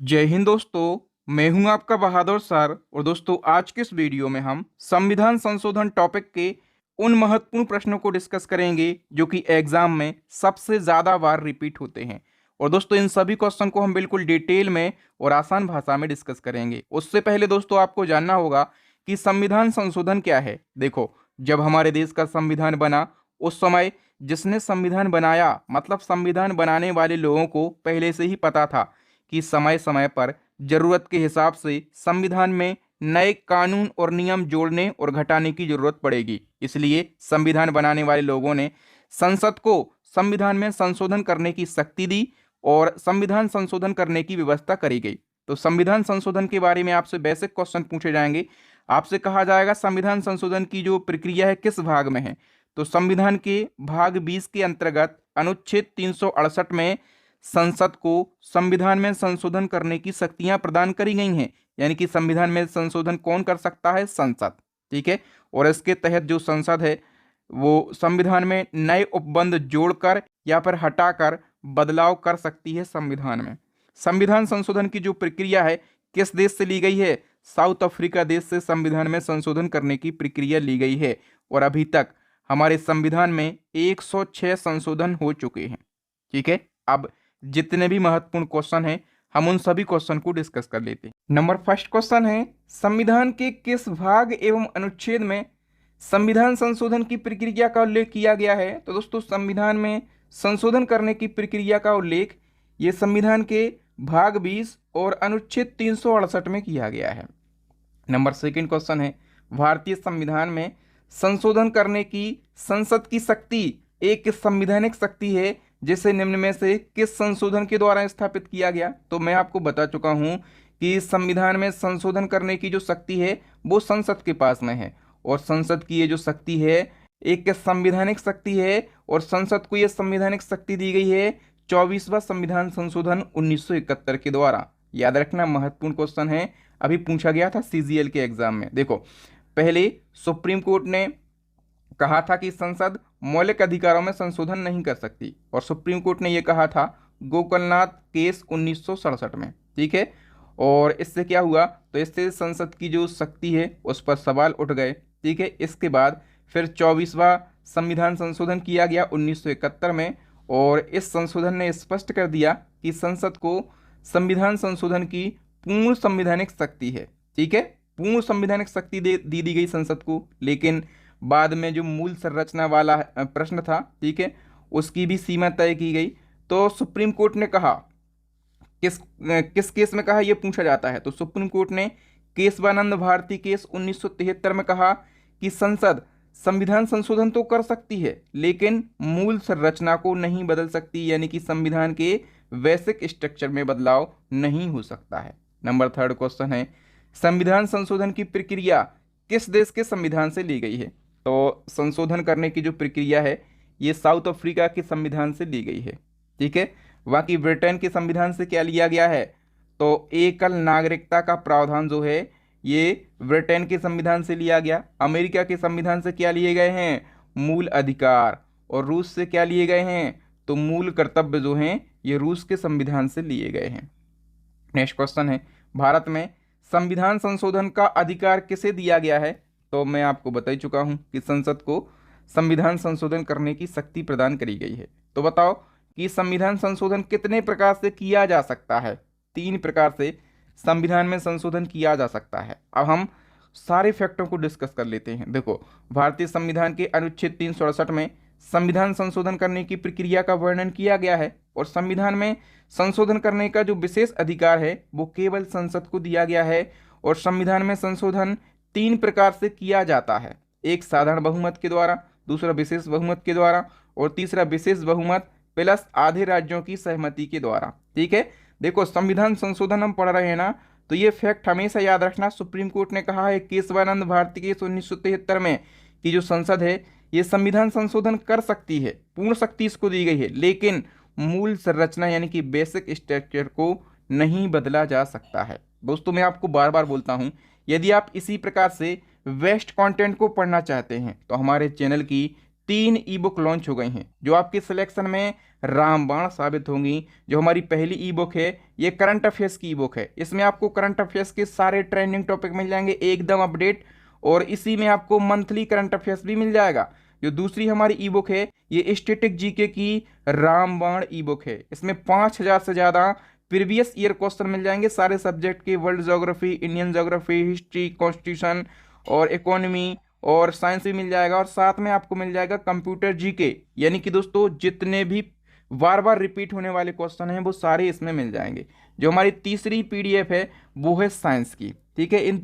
जय हिंद दोस्तों। मैं हूं आपका बहादुर सर। और दोस्तों, आज के इस वीडियो में हम संविधान संशोधन टॉपिक के उन महत्वपूर्ण प्रश्नों को डिस्कस करेंगे जो कि एग्जाम में सबसे ज़्यादा बार रिपीट होते हैं। और दोस्तों, इन सभी क्वेश्चन को हम बिल्कुल डिटेल में और आसान भाषा में डिस्कस करेंगे। उससे पहले दोस्तों, आपको जानना होगा कि संविधान संशोधन क्या है। देखो, जब हमारे देश का संविधान बना उस समय जिसने संविधान बनाया मतलब संविधान बनाने वाले लोगों को पहले से ही पता था कि समय समय पर जरूरत के हिसाब से संविधान में नए कानून और नियम जोड़ने और घटाने की जरूरत पड़ेगी। इसलिए संविधान बनाने वाले लोगों ने संसद को संविधान में संशोधन करने की शक्ति दी और संविधान संशोधन करने की व्यवस्था करी गई। तो संविधान संशोधन के बारे में आपसे बेसिक क्वेश्चन पूछे जाएंगे। आपसे कहा जाएगा संविधान संशोधन की जो प्रक्रिया है किस भाग में है। तो संविधान के भाग 20 के अंतर्गत अनुच्छेद 368 में संसद को संविधान में संशोधन करने की शक्तियां प्रदान करी गई हैं। यानी कि संविधान में संशोधन कौन कर सकता है? संसद। ठीक है। और इसके तहत जो संसद है वो संविधान में नए उपबंध जोड़कर या फिर हटाकर बदलाव कर सकती है संविधान में। संविधान संशोधन की जो प्रक्रिया है किस देश से ली गई है? साउथ अफ्रीका देश से संविधान में संशोधन करने की प्रक्रिया ली गई है। और अभी तक हमारे संविधान में 106 संशोधन हो चुके हैं। ठीक है। अब जितने भी महत्वपूर्ण क्वेश्चन हैं हम उन सभी क्वेश्चन को डिस्कस कर लेते हैं। नंबर फर्स्ट क्वेश्चन है, संविधान के किस भाग एवं अनुच्छेद में संविधान संशोधन की प्रक्रिया का उल्लेख किया गया है? तो दोस्तों, संविधान में संशोधन करने की प्रक्रिया का उल्लेख ये संविधान के भाग 20 और अनुच्छेद 368 में किया गया है। नंबर सेकंड क्वेश्चन है, भारतीय संविधान में संशोधन करने की संसद की शक्ति एक संवैधानिक शक्ति है जिसे निम्न में से किस संशोधन के द्वारा स्थापित किया गया? तो मैं आपको बता चुका हूं कि संविधान में संशोधन करने की जो शक्ति है वो संसद के पास में है। और संसद की ये जो शक्ति है एक संवैधानिक शक्ति है और संसद को ये संवैधानिक शक्ति दी गई है 24वां संविधान संशोधन 1971 के द्वारा। याद रखना, महत्वपूर्ण क्वेश्चन है, अभी पूछा गया था सीजीएल के एग्जाम में। देखो, पहले सुप्रीम कोर्ट ने कहा था कि संसद मौलिक अधिकारों में संशोधन नहीं कर सकती और सुप्रीम कोर्ट ने यह कहा था गोकलनाथ केस 1967 में। ठीक है। और इससे क्या हुआ? तो इससे संसद की जो शक्ति है उस पर सवाल उठ गए। ठीक है। इसके बाद फिर 24वां संविधान संशोधन किया गया 1971 में और इस संशोधन ने स्पष्ट कर दिया कि संसद को संविधान संशोधन की पूर्ण संवैधानिक शक्ति है। ठीक है। पूर्ण संवैधानिक शक्ति दी गई संसद को। लेकिन बाद में जो मूल संरचना वाला प्रश्न था, ठीक है, उसकी भी सीमा तय की गई। तो सुप्रीम कोर्ट ने कहा, किस किस केस में कहा यह पूछा जाता है? तो सुप्रीम कोर्ट ने केशवानंद भारती केस 1973 में कहा कि संसद संविधान संशोधन तो कर सकती है लेकिन मूल संरचना को नहीं बदल सकती, यानी कि संविधान के बेसिक स्ट्रक्चर में बदलाव नहीं हो सकता है। नंबर थर्ड क्वेश्चन है, संविधान संशोधन की प्रक्रिया किस देश के संविधान से ली गई है? तो संशोधन करने की जो प्रक्रिया है ये साउथ अफ्रीका के संविधान से ली गई है। ठीक है। बाकी ब्रिटेन के संविधान से क्या लिया गया है? तो एकल नागरिकता का प्रावधान जो है ये ब्रिटेन के संविधान से लिया गया। अमेरिका के संविधान से क्या लिए गए हैं? मूल अधिकार। और रूस से क्या लिए गए हैं? तो मूल कर्तव्य जो हैं ये रूस के संविधान से लिए गए हैं। नेक्स्ट क्वेश्चन है, भारत में संविधान संशोधन का अधिकार किसे दिया गया है? तो मैं आपको बता ही चुका हूं कि संसद को संविधान संशोधन करने की शक्ति प्रदान करी गई है। तो बताओ कि संविधान संशोधन कितने प्रकार से किया जा सकता है? 3 प्रकार से संविधान में संशोधन किया जा सकता है। अब हम सारे फैक्टों को डिस्कस कर लेते हैं। देखो, भारतीय संविधान के अनुच्छेद 368 में संविधान संशोधन करने की प्रक्रिया का वर्णन किया गया है और संविधान में संशोधन करने का जो विशेष अधिकार है वो केवल संसद को दिया गया है। और संविधान में संशोधन 3 प्रकार से किया जाता है, एक साधारण बहुमत के द्वारा, दूसरा विशेष बहुमत के द्वारा और तीसरा विशेष बहुमत प्लस आधे राज्यों की सहमति के द्वारा। ठीक है। देखो, संविधान संशोधन हम पढ़ रहे हैं ना, तो ये फैक्ट हमेशा याद रखना। सुप्रीम कोर्ट ने कहा है केशवानंद भारती केस 1973 में कि जो संसद है ये संविधान संशोधन कर सकती है, पूर्ण शक्ति इसको दी गई है, लेकिन मूल संरचना यानी कि बेसिक स्ट्रक्चर को नहीं बदला जा सकता है। दोस्तों, मैं आपको बार बार बोलता हूं, यदि आप इसी प्रकार से वेस्ट कंटेंट को पढ़ना चाहते हैं तो हमारे चैनल की 3 ई बुक लॉन्च हो गई हैं जो आपके सिलेक्शन में रामबाण साबित होंगी। जो हमारी पहली ई बुक है ये करंट अफेयर्स की ई बुक है। इसमें आपको करंट अफेयर्स के सारे ट्रेंडिंग टॉपिक मिल जाएंगे एकदम अपडेट, और इसी में आपको मंथली करंट अफेयर्स भी मिल जाएगा। जो दूसरी हमारी ई बुक है ये स्टैटिक जीके की रामबाण ई बुक है। इसमें 5000 से ज़्यादा प्रीवियस ईयर क्वेश्चन मिल जाएंगे सारे सब्जेक्ट के, world geography, Indian geography, history, constitution और इकोनॉमी और साइंस भी मिल जाएगा। और साथ में आपको मिल जाएगा कंप्यूटर जीके, यानी कि दोस्तों जितने भी बार बार रिपीट होने वाले क्वेश्चन हैं वो सारे इसमें मिल जाएंगे। जो हमारी तीसरी पीडीएफ है वो है साइंस की। ठीक है, इन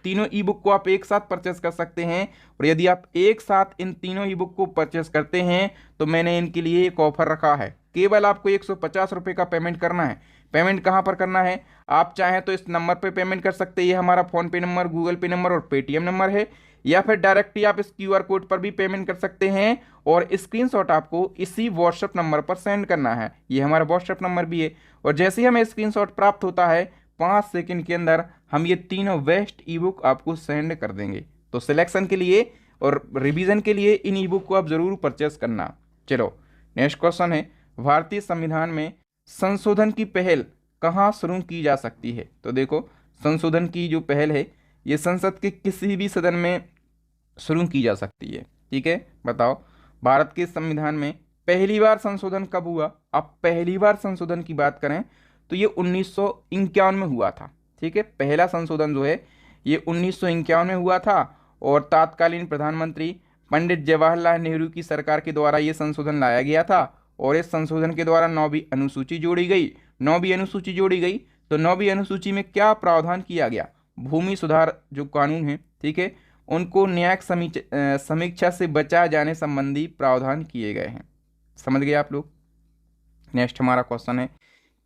तीनों ई बुक को आप एक साथ परचेस कर सकते हैं, और यदि आप एक साथ इन तीनों ई बुक को परचेस करते हैं तो मैंने इनके लिए एक ऑफर रखा है। केवल आपको 150 रुपये का पेमेंट करना है। पेमेंट कहाँ पर करना है, आप चाहें तो इस नंबर पर पेमेंट कर सकते हैं, ये हमारा फ़ोनपे नंबर, गूगल पे नंबर और पेटीएम नंबर है, या फिर डायरेक्टली आप इस क्यूआर कोड पर भी पेमेंट कर सकते हैं और स्क्रीनशॉट आपको इसी व्हाट्सएप नंबर पर सेंड करना है। ये हमारा व्हाट्सएप नंबर भी है, और जैसे ही हमें स्क्रीनशॉट प्राप्त होता है 5 सेकंड के अंदर हम ये तीनों बेस्ट ई बुक आपको सेंड कर देंगे। तो सिलेक्शन के लिए और रिवीजन के लिए इन ई बुक को आप ज़रूर परचेस करना। चलो नेक्स्ट क्वेश्चन है, भारतीय संविधान में संशोधन की पहल कहाँ शुरू की जा सकती है। तो देखो, संशोधन की जो पहल है ये संसद के किसी भी सदन में शुरू की जा सकती है। ठीक है, बताओ भारत के संविधान में पहली बार संशोधन कब हुआ। अब पहली बार संशोधन की बात करें तो ये 1951 में हुआ था। ठीक है, पहला संशोधन जो है ये 1951 में हुआ था, और तत्कालीन प्रधानमंत्री पंडित जवाहरलाल नेहरू की सरकार के द्वारा ये संशोधन लाया गया था, और इस संशोधन के द्वारा 9वीं अनुसूची जोड़ी गई। 9वीं अनुसूची जोड़ी गई तो 9वीं अनुसूची में क्या प्रावधान किया गया, भूमि सुधार जो कानून है, ठीक है, उनको न्यायिक समीक्षा से बचाए जाने संबंधी प्रावधान किए गए हैं। समझ गए आप लोग। नेक्स्ट हमारा क्वेश्चन है,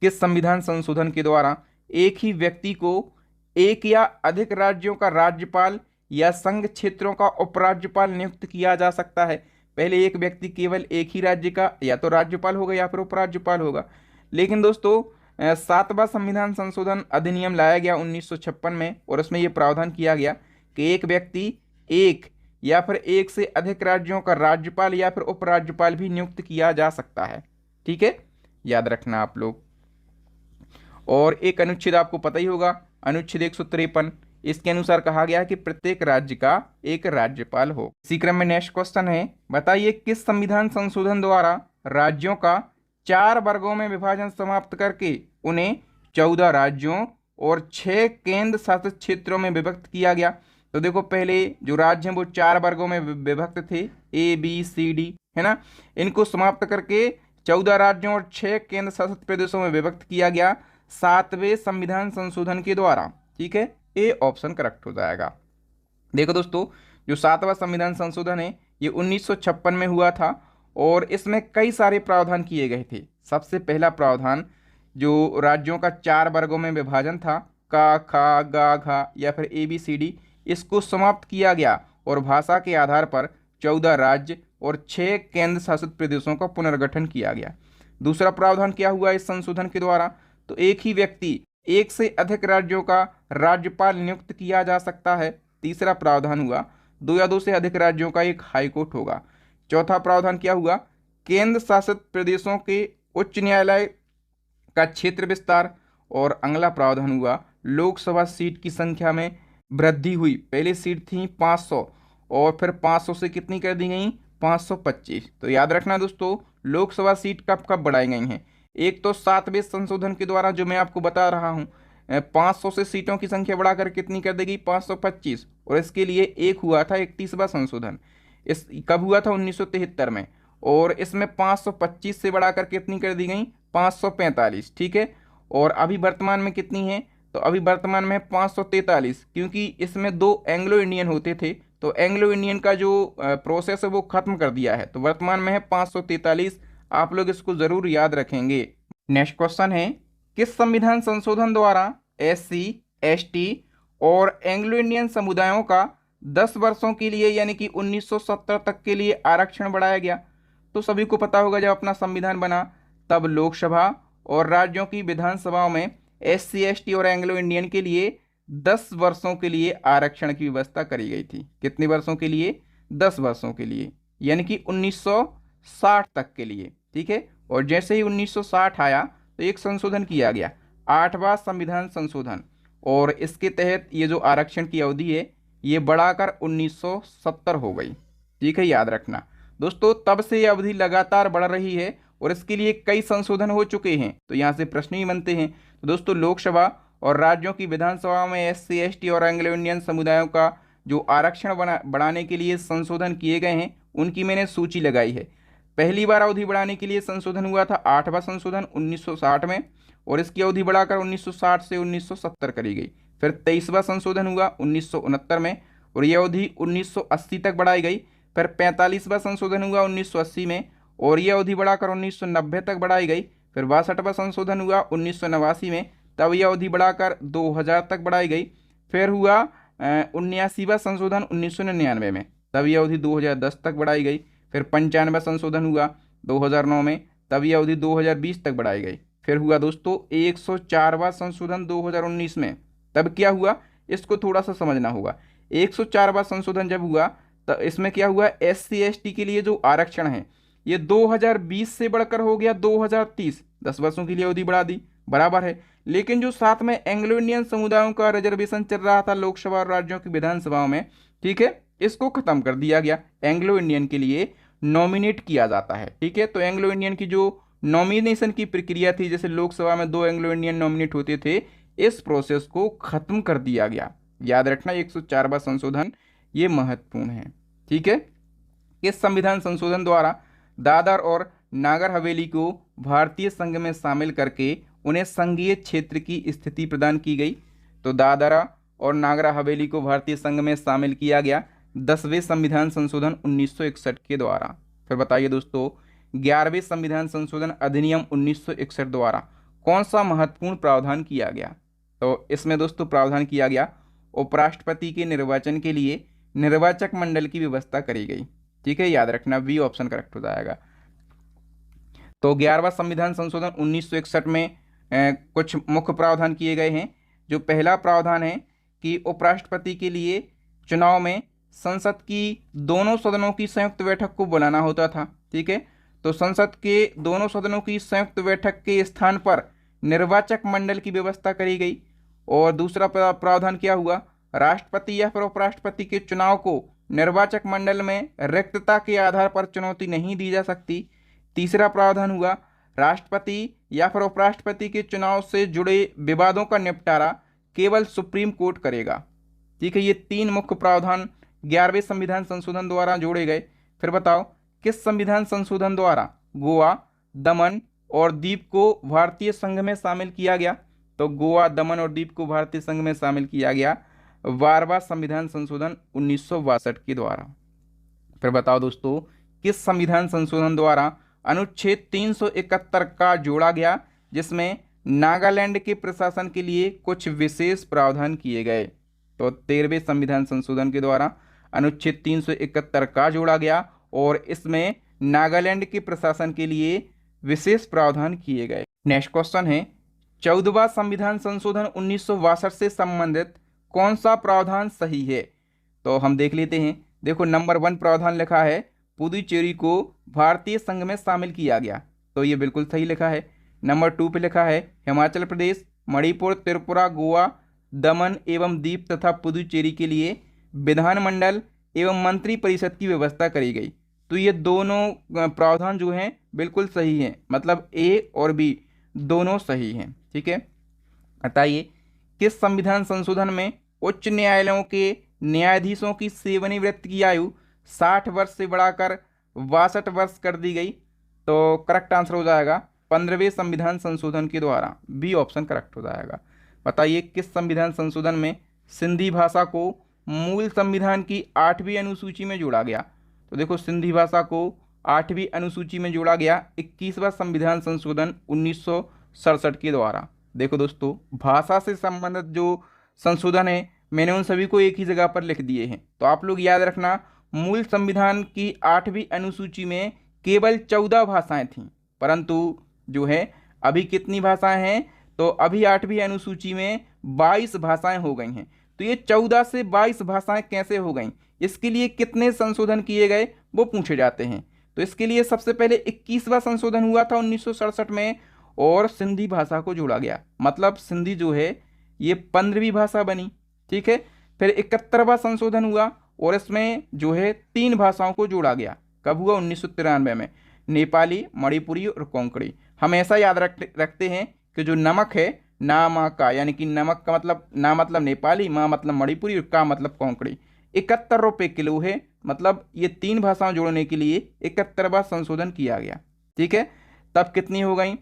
किस संविधान संशोधन के द्वारा एक ही व्यक्ति को एक या अधिक राज्यों का राज्यपाल या संघ क्षेत्रों का उपराज्यपाल नियुक्त किया जा सकता है। पहले एक व्यक्ति केवल एक ही राज्य का या तो राज्यपाल होगा या फिर उपराज्यपाल होगा, लेकिन दोस्तों 7वां संविधान संशोधन अधिनियम लाया गया 1956 में, और उसमें यह प्रावधान किया गया कि एक व्यक्ति एक या फिर एक से अधिक राज्यों का राज्यपाल या फिर उपराज्यपाल भी नियुक्त किया जा सकता है। ठीक है, याद रखना आप लोग। और एक अनुच्छेद आपको पता ही होगा, अनुच्छेद 153, इसके अनुसार कहा गया है कि प्रत्येक राज्य का एक राज्यपाल हो। इसी क्रम में नेक्स्ट क्वेश्चन है, बताइए किस संविधान संशोधन द्वारा राज्यों का 4 वर्गों में विभाजन समाप्त करके उन्हें 14 राज्यों और 6 केंद्र शासित क्षेत्रों में विभक्त किया गया। तो देखो, पहले जो राज्य हैं वो 4 वर्गों में विभक्त थे, ABCD, है ना, इनको समाप्त करके 14 राज्यों और 6 केंद्र शासित प्रदेशों में विभक्त किया गया 7वें संविधान संशोधन के द्वारा। ठीक है, ए ऑप्शन करेक्ट हो जाएगा। देखो दोस्तों, जो 7वां संविधान संशोधन है ये 1956 में हुआ था, और इसमें कई सारे प्रावधान किए गए थे। सबसे पहला प्रावधान जो राज्यों का 4 वर्गों में विभाजन था, का, खा, गा, घा या फिर ABCD, इसको समाप्त किया गया और भाषा के आधार पर 14 राज्य और 6 केंद्र शासित प्रदेशों का पुनर्गठन किया गया। दूसरा प्रावधान क्या हुआ इस संशोधन के द्वारा, तो एक ही व्यक्ति एक से अधिक राज्यों का राज्यपाल नियुक्त किया जा सकता है। तीसरा प्रावधान हुआ 2 या 2 से अधिक राज्यों का एक हाईकोर्ट होगा। चौथा प्रावधान क्या हुआ, केंद्र शासित प्रदेशों के उच्च न्यायालय का क्षेत्र विस्तार। और अगला प्रावधान हुआ लोकसभा सीट की संख्या में वृद्धि हुई। पहले सीट थी 500 और फिर 500 से कितनी कर दी गई, 525। तो याद रखना दोस्तों, लोकसभा सीट कब कब बढ़ाई गई हैं। एक तो 7वें संशोधन के द्वारा जो मैं आपको बता रहा हूँ, 500 से सीटों की संख्या बढ़ाकर कितनी कर देगी, 525। और इसके लिए एक हुआ था 31वां संशोधन, इस कब हुआ था, 1973 में, और इसमें 525 से बढ़ाकर कितनी कर दी गई, 545। ठीक है, और अभी वर्तमान में कितनी है, तो अभी वर्तमान में 543, क्योंकि इसमें 2 एंग्लो इंडियन होते थे, तो एंग्लो इंडियन का जो प्रोसेस है वो खत्म कर दिया है, तो वर्तमान में है 543। आप लोग इसको जरूर याद रखेंगे। नेक्स्ट क्वेश्चन है, किस संविधान संशोधन द्वारा SC, ST और एंग्लो इंडियन समुदायों का 10 वर्षों के लिए यानी कि 1970 तक के लिए आरक्षण बढ़ाया गया। तो सभी को पता होगा, जब अपना संविधान बना तब लोकसभा और राज्यों की विधानसभाओं में SC, ST और एंग्लो इंडियन के लिए 10 वर्षों के लिए आरक्षण की व्यवस्था करी गई थी। कितने वर्षों के लिए, 10 वर्षों के लिए। यानी कि 1960 तक के लिए, ठीक है। और जैसे ही 1960 आया तो एक संशोधन किया गया, 8वां संविधान संशोधन, और इसके तहत ये जो आरक्षण की अवधि है ये बढ़ाकर 1970 हो गई, ठीक है, याद रखना दोस्तों। तब से ये अवधि लगातार बढ़ रही है और इसके लिए कई संशोधन हो चुके हैं, तो यहाँ से प्रश्न ही बनते हैं। तो दोस्तों लोकसभा और राज्यों की विधानसभा में SC ST और एंग्लो इंडियन समुदायों का जो आरक्षण बढ़ाने के लिए संशोधन किए गए हैं उनकी मैंने सूची लगाई है। पहली बार अवधि बढ़ाने के लिए संशोधन हुआ था 8वां संशोधन 1960 में, और इसकी अवधि बढ़ाकर 1960 से 1970 करी गई। फिर 23वां संशोधन हुआ 1969 में, और यह अवधि 1980 तक बढ़ाई गई। फिर 45वां संशोधन हुआ 1980 में, और यह अवधि बढ़ाकर 1990 तक बढ़ाई गई। फिर 62वां संशोधन हुआ 1989 में, तब यह अवधि बढ़ाकर 2000 तक बढ़ाई गई। फिर हुआ 79वां संशोधन 1999 में, तब यह अवधि 2010 तक बढ़ाई गई। फिर 95वां संशोधन हुआ 2009 में, तब यह अवधि 2020 तक बढ़ाई गई। फिर हुआ दोस्तों 104वां संशोधन 2019 में, तब क्या हुआ इसको थोड़ा सा समझना होगा। 104वां संशोधन जब हुआ तो इसमें क्या हुआ, SC ST के लिए जो आरक्षण है ये 2020 से बढ़कर हो गया 2030, 10 वर्षों के लिए अवधि बढ़ा दी, बराबर है। लेकिन जो साथ में एंग्लो इंडियन समुदायों का रिजर्वेशन चल रहा था लोकसभा और राज्यों की विधानसभाओं में, ठीक है, इसको खत्म कर दिया गया। एंग्लो इंडियन के लिए नॉमिनेट किया जाता है, ठीक है। तो एंग्लो इंडियन की जो नॉमिनेशन की प्रक्रिया थी, जैसे लोकसभा में 2 एंग्लो इंडियन नॉमिनेट होते थे, इस प्रोसेस को खत्म कर दिया गया। याद रखना 104वां संशोधन ये महत्वपूर्ण है, ठीक है। इस संविधान संशोधन द्वारा दादर और नागर हवेली को भारतीय संघ में शामिल करके उन्हें संघीय क्षेत्र की स्थिति प्रदान की गई। तो दादरा और नागर हवेली को भारतीय संघ में शामिल किया गया 10वें संविधान संशोधन 1961 के द्वारा। फिर बताइए दोस्तों 11वें संविधान संशोधन अधिनियम 1961 द्वारा कौन सा महत्वपूर्ण प्रावधान किया गया। तो इसमें दोस्तों प्रावधान किया गया उपराष्ट्रपति के निर्वाचन के लिए निर्वाचक मंडल की व्यवस्था करी गई, ठीक है, याद रखना बी ऑप्शन करेक्ट हो जाएगा। तो 11वां संविधान संशोधन 1961 में कुछ मुख्य प्रावधान किए गए हैं। जो पहला प्रावधान है कि उपराष्ट्रपति के लिए चुनाव में संसद की दोनों सदनों की संयुक्त बैठक को बुलाना होता था, ठीक है। तो संसद के दोनों सदनों की संयुक्त बैठक के स्थान पर निर्वाचक मंडल की व्यवस्था करी गई। और दूसरा प्रावधान क्या हुआ, राष्ट्रपति या फिर उपराष्ट्रपति के चुनाव को निर्वाचक मंडल में रिक्तता के आधार पर चुनौती नहीं दी जा सकती। तीसरा प्रावधान हुआ राष्ट्रपति या फिर उपराष्ट्रपति के चुनाव से जुड़े विवादों का निपटारा केवल सुप्रीम कोर्ट करेगा, ठीक है। ये 3 मुख्य प्रावधान 11वें संविधान संशोधन द्वारा जोड़े गए। फिर बताओ किस संविधान संशोधन द्वारा गोवा, दमन और दीप को भारतीय संघ में शामिल किया गया। तो गोवा, दमन और दीप को भारतीय संघ में शामिल किया गया 12वां संविधान संशोधन 1962 के द्वारा। फिर बताओ दोस्तों किस संविधान संशोधन द्वारा अनुच्छेद 371 का जोड़ा गया, जिसमें नागालैंड के प्रशासन के लिए कुछ विशेष प्रावधान किए गए। तो 13वें संविधान संशोधन के द्वारा अनुच्छेद 371 का जोड़ा गया और इसमें नागालैंड के प्रशासन के लिए विशेष प्रावधान किए गए। नेक्स्ट क्वेश्चन है 14वां संविधान संशोधन 1962 से संबंधित कौन सा प्रावधान सही है। तो हम देख लेते हैं। देखो नंबर 1 प्रावधान लिखा है पुदुचेरी को भारतीय संघ में शामिल किया गया, तो ये बिल्कुल सही लिखा है। नंबर 2 पे लिखा है हिमाचल प्रदेश, मणिपुर, त्रिपुरा, गोवा, दमन एवं दीप तथा पुदुचेरी के लिए विधानमंडल एवं मंत्री परिषद की व्यवस्था करी गई। तो ये दोनों प्रावधान जो हैं बिल्कुल सही हैं, मतलब ए और बी दोनों सही हैं, ठीक है। बताइए किस संविधान संशोधन में उच्च न्यायालयों के न्यायाधीशों की सेवानिवृत्ति की आयु 60 वर्ष से बढ़ाकर 62 वर्ष कर दी गई। तो करेक्ट आंसर हो जाएगा 15वें संविधान संशोधन के द्वारा, बी ऑप्शन करेक्ट हो जाएगा। बताइए किस संविधान संशोधन में सिंधी भाषा को मूल संविधान की 8वीं अनुसूची में जोड़ा गया। तो देखो सिंधी भाषा को 8वीं अनुसूची में जोड़ा गया 21वां संविधान संशोधन 1967 के द्वारा। देखो दोस्तों भाषा से संबंधित जो संशोधन है मैंने उन सभी को एक ही जगह पर लिख दिए हैं। तो आप लोग याद रखना मूल संविधान की 8वीं अनुसूची में केवल 14 भाषाएं थीं, परंतु जो है अभी कितनी भाषाएं हैं, तो अभी 8वीं अनुसूची में 22 भाषाएं हो गई हैं। तो ये 14 से 22 भाषाएं कैसे हो गई, इसके लिए कितने संशोधन किए गए, वो पूछे जाते हैं। तो इसके लिए सबसे पहले 21वां संशोधन हुआ था 1967 में, और सिंधी भाषा को जोड़ा गया, मतलब सिंधी जो है ये 15वीं भाषा बनी। ठीक है, फिर 71वां संशोधन हुआ और इसमें जो है 3 भाषाओं को जोड़ा गया। कब हुआ? 1993 में। नेपाली, मणिपुरी और कोंकणी। हम ऐसा याद रखते हैं कि जो नमक है, ना मा का, यानी कि नमक का मतलब ना मतलब नेपाली, मा मतलब मणिपुरी और का मतलब कोंकणी। 71 रुपये किलो है, मतलब ये 3 भाषाओं जोड़ने के लिए 71वां संशोधन किया गया। ठीक है, तब कितनी हो गई?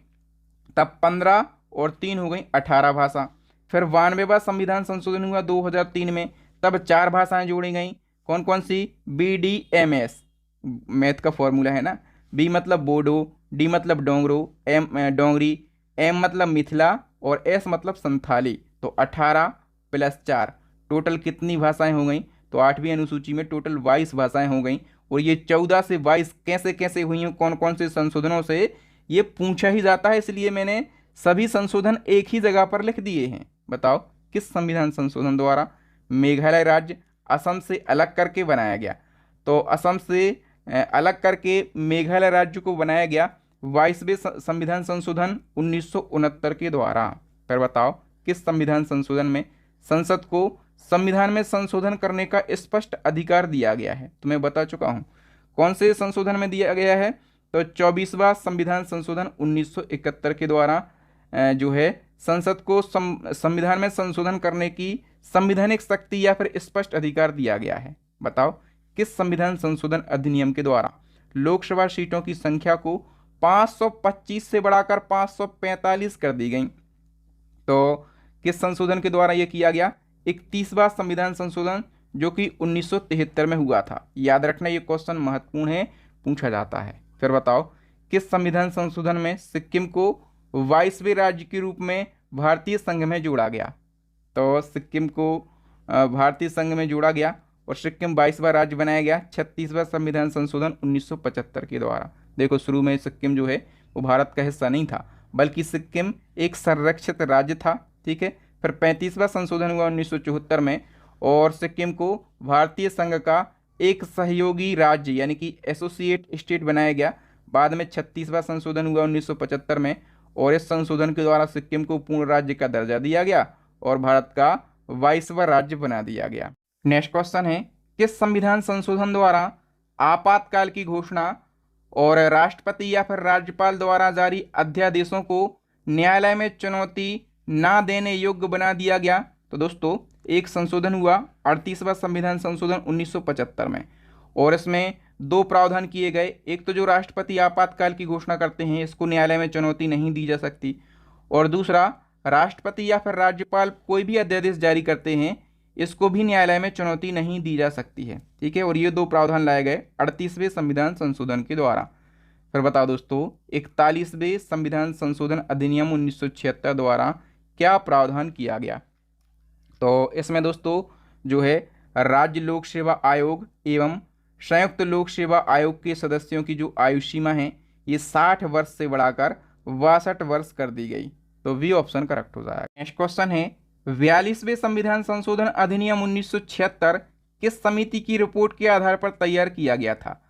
तब 15 और 3 हो गई 18 भाषा। फिर 92वां संविधान संशोधन हुआ 2003 में, तब 4 भाषाएं जोड़ी गई। कौन कौन सी? BDMS, मैथ का फॉर्मूला है ना। बी मतलब बोडो, डी मतलब डोंगरो, एम डोंगरी, एम मतलब मिथिला और एस मतलब संथाली। तो 18 प्लस 4 टोटल कितनी भाषाएं हो गई? तो 8वीं अनुसूची में टोटल 22 भाषाएं हो गई। और ये 14 से 22 कैसे कैसे हुई हैं, कौन कौन से संशोधनों से, ये पूछा ही जाता है, इसलिए मैंने सभी संशोधन एक ही जगह पर लिख दिए हैं। बताओ किस संविधान संशोधन द्वारा? मेघालय राज्य असम से अलग करके बनाया गया। तो असम से अलग करके मेघालय राज्य को बनाया गया 22वें संविधान संशोधन 1969 के द्वारा। फिर बताओ किस संविधान संशोधन में संसद को संविधान में संशोधन करने का स्पष्ट अधिकार दिया गया है? तो मैं बता चुका हूं कौन से संशोधन में दिया गया है। तो 24वां संविधान संशोधन 1971 के द्वारा जो है संसद को संविधान में संशोधन करने की संवैधानिक शक्ति या फिर स्पष्ट अधिकार दिया गया है। बताओ किस संविधान संशोधन अधिनियम के द्वारा लोकसभा सीटों की संख्या को 525 से बढ़ाकर 545 कर दी गई? तो किस संशोधन के द्वारा यह किया गया? 31वां संविधान संशोधन, जो कि 1973 में हुआ था। याद रखना, ये क्वेश्चन महत्वपूर्ण है, पूछा जाता है। फिर बताओ किस संविधान संशोधन में सिक्किम को 22वें राज्य के रूप में भारतीय संघ में जोड़ा गया? तो सिक्किम को भारतीय संघ में जोड़ा गया और सिक्किम 22वां राज्य बनाया गया 36वां संविधान संशोधन 1975 के द्वारा। देखो शुरू में सिक्किम जो है वो भारत का हिस्सा नहीं था, बल्कि सिक्किम एक संरक्षित राज्य था। ठीक है, फिर 35वां संशोधन हुआ 1974 में और सिक्किम को भारतीय संघ का एक सहयोगी राज्य यानी कि एसोसिएट स्टेट बनाया गया। बाद में 36वां संशोधन हुआ 1975 में और इस संशोधन के द्वारा सिक्किम को पूर्ण राज्य का दर्जा दिया गया और भारत का 22वां राज्य बना दिया गया। नेक्स्ट क्वेश्चन है, किस संविधान संशोधन द्वारा आपातकाल की घोषणा और राष्ट्रपति या फिर राज्यपाल द्वारा जारी अध्यादेशों को न्यायालय में चुनौती ना देने योग्य बना दिया गया? तो दोस्तों एक संशोधन हुआ 38वां संविधान संशोधन 1975 में और इसमें 2 प्रावधान किए गए। एक तो जो राष्ट्रपति आपातकाल की घोषणा करते हैं इसको न्यायालय में चुनौती नहीं दी जा सकती, और दूसरा राष्ट्रपति या फिर राज्यपाल कोई भी अध्यादेश जारी करते हैं इसको भी न्यायालय में चुनौती नहीं दी जा सकती है। ठीक है, और ये 2 प्रावधान लाए गए 38वें संविधान संशोधन के द्वारा। फिर बताओ दोस्तों 41वें संविधान संशोधन अधिनियम 1976 द्वारा क्या प्रावधान किया गया? तो इसमें दोस्तों जो है राज्य लोक सेवा आयोग एवं संयुक्त लोक सेवा आयोग के सदस्यों की जो आयु सीमा है ये 60 वर्ष से बढ़ाकर 62 वर्ष कर दी गई। तो वी ऑप्शन करेक्ट हो जाएगा। नेक्स्ट क्वेश्चन है, 42वें संविधान संशोधन अधिनियम 1976 किस समिति की रिपोर्ट के आधार पर तैयार किया गया था?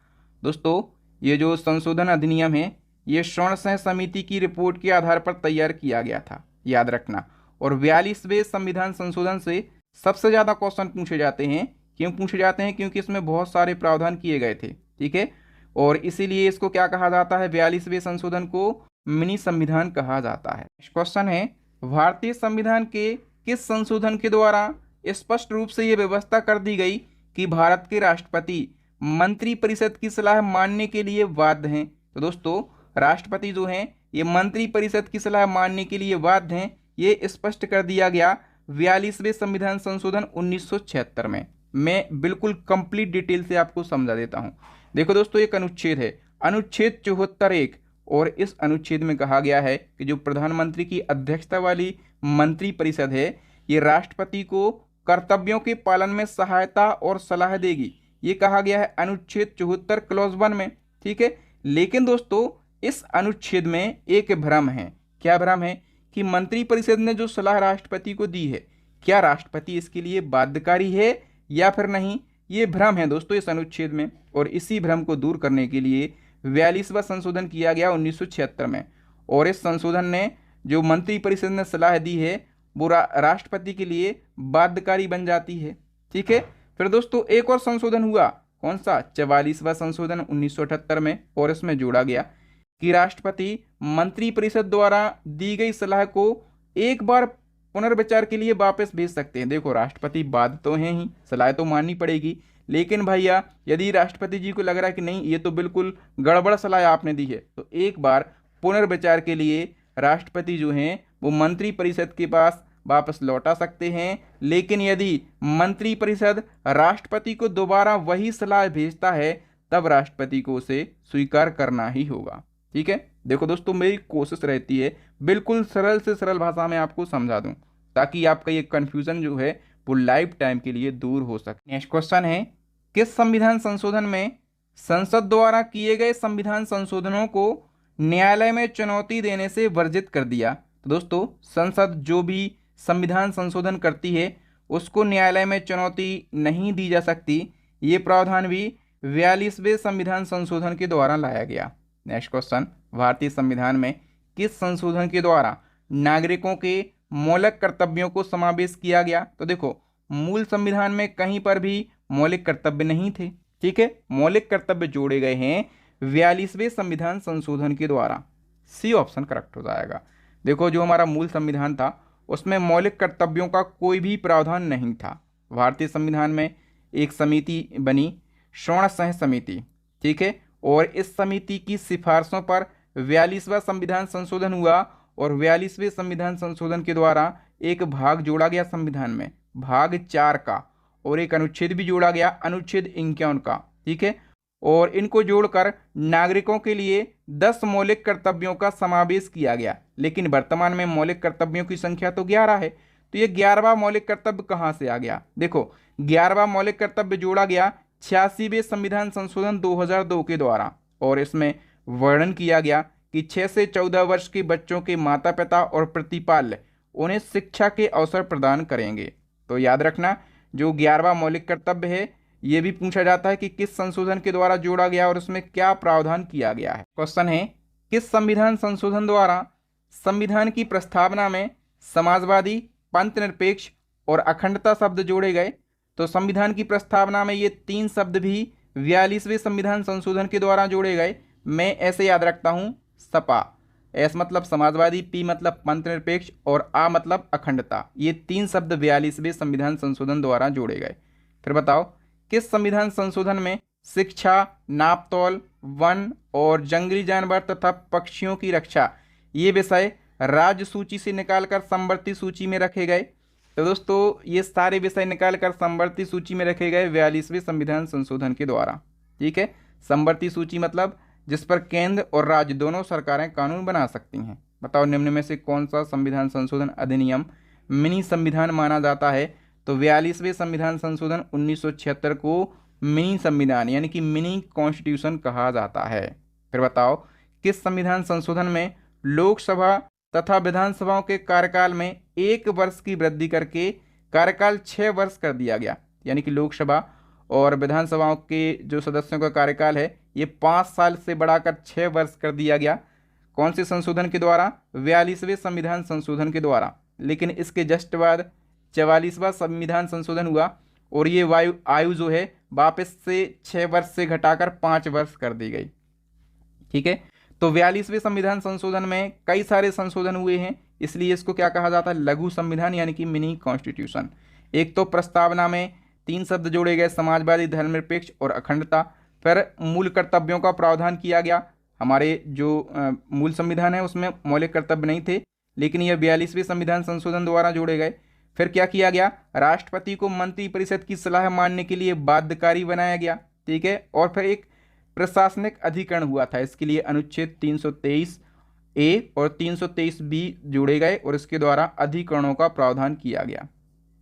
दोस्तों ये जो संशोधन अधिनियम है ये स्वर्ण समिति की रिपोर्ट के आधार पर तैयार किया गया था, याद रखना। और 42वें संविधान संशोधन से सबसे ज़्यादा क्वेश्चन पूछे जाते हैं। क्यों पूछे जाते हैं? क्योंकि इसमें बहुत सारे प्रावधान किए गए थे। ठीक है, और इसीलिए इसको क्या कहा जाता है? 42वें संशोधन को मिनी संविधान कहा जाता है। क्वेश्चन है, भारतीय संविधान के किस संशोधन के द्वारा स्पष्ट रूप से ये व्यवस्था कर दी गई कि भारत के राष्ट्रपति मंत्री परिषद की सलाह मानने के लिए बाध्य हैं? तो दोस्तों राष्ट्रपति जो हैं ये मंत्री परिषद की सलाह मानने के लिए बाध्य हैं, ये स्पष्ट कर दिया गया 42वें संविधान संशोधन 1976 में। मैं बिल्कुल कंप्लीट डिटेल से आपको समझा देता हूं। देखो दोस्तों एक अनुच्छेद है, अनुच्छेद 74(1), और इस अनुच्छेद में कहा गया है कि जो प्रधानमंत्री की अध्यक्षता वाली मंत्री परिषद है ये राष्ट्रपति को कर्तव्यों के पालन में सहायता और सलाह देगी। ये कहा गया है अनुच्छेद 74 क्लॉज 1 में। ठीक है, लेकिन दोस्तों इस अनुच्छेद में एक भ्रम है। क्या भ्रम है? कि मंत्री परिषद ने जो सलाह राष्ट्रपति को दी है क्या राष्ट्रपति इसके लिए बाध्यकारी है या फिर नहीं, ये भ्रम है दोस्तों इस अनुच्छेद में, और इसी भ्रम को दूर करने के लिए 42वां संशोधन किया गया 1976 में। और इस संशोधन ने जो मंत्रिपरिषद ने सलाह दी है वो राष्ट्रपति के लिए बाध्यकारी बन जाती है। ठीक है। फिर दोस्तों एक और संशोधन हुआ, कौन सा? 44वां संशोधन 1978 में, और इसमें जोड़ा गया कि राष्ट्रपति मंत्रिपरिषद द्वारा दी गई सलाह को एक बार पुनर्विचार के लिए वापस भेज सकते हैं। देखो राष्ट्रपति बाध्य तो हैं ही, सलाह तो माननी पड़ेगी, लेकिन भैया यदि राष्ट्रपति जी को लग रहा है कि नहीं ये तो बिल्कुल गड़बड़ सलाह आपने दी है, तो एक बार पुनर्विचार के लिए राष्ट्रपति जो हैं वो मंत्रिपरिषद के पास वापस लौटा सकते हैं। लेकिन यदि मंत्रिपरिषद राष्ट्रपति को दोबारा वही सलाह भेजता है तब राष्ट्रपति को उसे स्वीकार करना ही होगा। ठीक है। देखो दोस्तों मेरी कोशिश रहती है बिल्कुल सरल से सरल भाषा में आपको समझा दूं, ताकि आपका ये कन्फ्यूजन जो है वो लाइफ टाइम के लिए दूर हो सके। नेक्स्ट क्वेश्चन है, किस संविधान संशोधन में संसद द्वारा किए गए संविधान संशोधनों को न्यायालय में चुनौती देने से वर्जित कर दिया? तो दोस्तों संसद जो भी संविधान संशोधन करती है उसको न्यायालय में चुनौती नहीं दी जा सकती। ये प्रावधान भी 42वें संविधान संशोधन के द्वारा लाया गया। नेक्स्ट क्वेश्चन, भारतीय संविधान में किस संशोधन के द्वारा नागरिकों के मौलिक कर्तव्यों को समावेश किया गया? तो देखो मूल संविधान में कहीं पर भी मौलिक कर्तव्य नहीं थे। ठीक है। मौलिक कर्तव्य जोड़े गए हैं 42वें संविधान संशोधन के द्वारा। सी ऑप्शन करेक्ट हो जाएगा। देखो जो हमारा मूल संविधान था उसमें मौलिक कर्तव्यों का कोई भी प्रावधान नहीं था। भारतीय संविधान में एक समिति बनी, स्वर्ण सह समिति। ठीक है। और इस समिति की सिफारिशों पर 42वां संविधान संशोधन हुआ, और 42वें संविधान संशोधन के द्वारा एक भाग जोड़ा गया संविधान में, भाग 4 का, और एक अनुच्छेद भी जोड़ा गया, अनुच्छेद 51 का। ठीक है। और इनको जोड़कर नागरिकों के लिए 10 मौलिक कर्तव्यों का समावेश किया गया। लेकिन वर्तमान में मौलिक कर्तव्यों की संख्या तो 11 है, तो ये 11वां मौलिक कर्तव्य कहाँ से आ गया? देखो 11वां मौलिक कर्तव्य जोड़ा गया 86वें संविधान संशोधन 2002 के द्वारा, और इसमें वर्णन किया गया कि 6 से 14 वर्ष के बच्चों के माता पिता और प्रतिपाल्य उन्हें शिक्षा के अवसर प्रदान करेंगे। तो याद रखना जो 11वां मौलिक कर्तव्य है ये भी पूछा जाता है कि किस संशोधन के द्वारा जोड़ा गया और उसमें क्या प्रावधान किया गया है। क्वेश्चन है, किस संविधान संशोधन द्वारा संविधान की प्रस्तावना में समाजवादी, पंथनिरपेक्ष और अखंडता शब्द जोड़े गए? तो संविधान की प्रस्तावना में ये 3 शब्द भी 42वें संविधान संशोधन के द्वारा जोड़े गए। मैं ऐसे याद रखता हूँ, सपा, एस मतलब समाजवादी, पी मतलब पंथनिरपेक्ष और आ मतलब अखंडता। ये 3 शब्द 42वें संविधान संशोधन द्वारा जोड़े गए। फिर बताओ किस संविधान संशोधन में शिक्षा, नापतौल, वन और जंगली जानवर तथा पक्षियों की रक्षा ये विषय राज्य सूची से निकालकर समवर्ती सूची में रखे गए? तो दोस्तों ये सारे विषय निकालकर समवर्ती सूची में रखे गए 42वें संविधान संशोधन के द्वारा। ठीक है। समवर्ती सूची मतलब जिस पर केंद्र और राज्य दोनों सरकारें कानून बना सकती हैं। बताओ निम्न में से कौन सा संविधान संशोधन अधिनियम मिनी संविधान माना जाता है? तो 42वें संविधान संशोधन 1976 को मिनी संविधान यानी कि मिनी कॉन्स्टिट्यूशन कहा जाता है। फिर बताओ किस संविधान संशोधन में लोकसभा तथा विधानसभाओं के कार्यकाल में 1 वर्ष की वृद्धि करके कार्यकाल 6 वर्ष कर दिया गया? यानी कि लोकसभा और विधानसभाओं के जो सदस्यों का कार्यकाल है ये 5 साल से बढ़ाकर 6 वर्ष कर दिया गया। कौन से संशोधन के द्वारा? 42वें संविधान संशोधन के द्वारा। लेकिन इसके जस्ट बाद 44वां संविधान संशोधन हुआ और ये आयु जो है वापस से 6 वर्ष से घटाकर 5 वर्ष कर दी गई। ठीक है। तो 42वें संविधान संशोधन में कई सारे संशोधन हुए हैं, इसलिए इसको क्या कहा जाता है? लघु संविधान यानी कि मिनी कॉन्स्टिट्यूशन। एक तो प्रस्तावना में 3 शब्द जोड़े गए, समाजवादी, धर्मनिरपेक्ष और अखंडता। फिर मूल कर्तव्यों का प्रावधान किया गया। हमारे जो मूल संविधान है उसमें मौलिक कर्तव्य नहीं थे, लेकिन यह 42वें संविधान संशोधन द्वारा जोड़े गए। फिर क्या किया गया? राष्ट्रपति को मंत्रिपरिषद की सलाह मानने के लिए बाध्यकारी बनाया गया। ठीक है। और फिर एक प्रशासनिक अधिकरण हुआ था, इसके लिए अनुच्छेद 323A और 323B जोड़े गए और इसके द्वारा अधिकरणों का प्रावधान किया गया।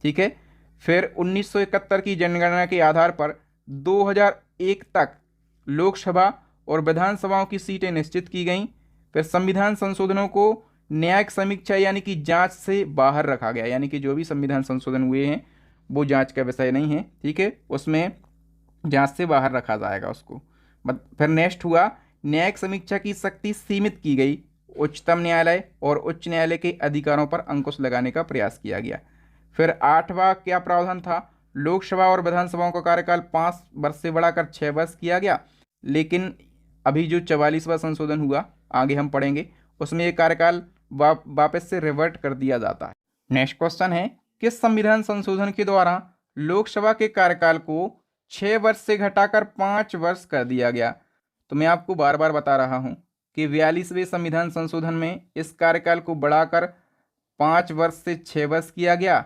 ठीक है। फिर 1971 की जनगणना के आधार पर 2001 तक लोकसभा और विधानसभाओं की सीटें निश्चित की गईं। फिर संविधान संशोधनों को न्यायिक समीक्षा यानी कि जांच से बाहर रखा गया, यानी कि जो भी संविधान संशोधन हुए हैं वो जांच का विषय नहीं है। ठीक है। उसमें जांच से बाहर रखा जाएगा उसको। फिर नेक्स्ट हुआ, न्यायिक समीक्षा की शक्ति सीमित की गई, उच्चतम न्यायालय और उच्च न्यायालय के अधिकारों पर अंकुश लगाने का प्रयास किया गया। फिर आठवां क्या प्रावधान था, लोकसभा और विधानसभाओं का कार्यकाल 5 वर्ष से बढ़ाकर 6 वर्ष किया गया। लेकिन अभी जो 44वां संशोधन हुआ, आगे हम पढ़ेंगे, उसमें ये कार्यकाल वापस से रिवर्ट कर दिया जाता है। नेक्स्ट क्वेश्चन है, किस संविधान संशोधन के द्वारा लोकसभा के कार्यकाल को 6 वर्ष से घटाकर 5 वर्ष कर दिया गया? तो मैं आपको बार बार बता रहा हूं कि 42वें संविधान संशोधन में इस कार्यकाल को बढ़ाकर 5 वर्ष से 6 वर्ष किया गया।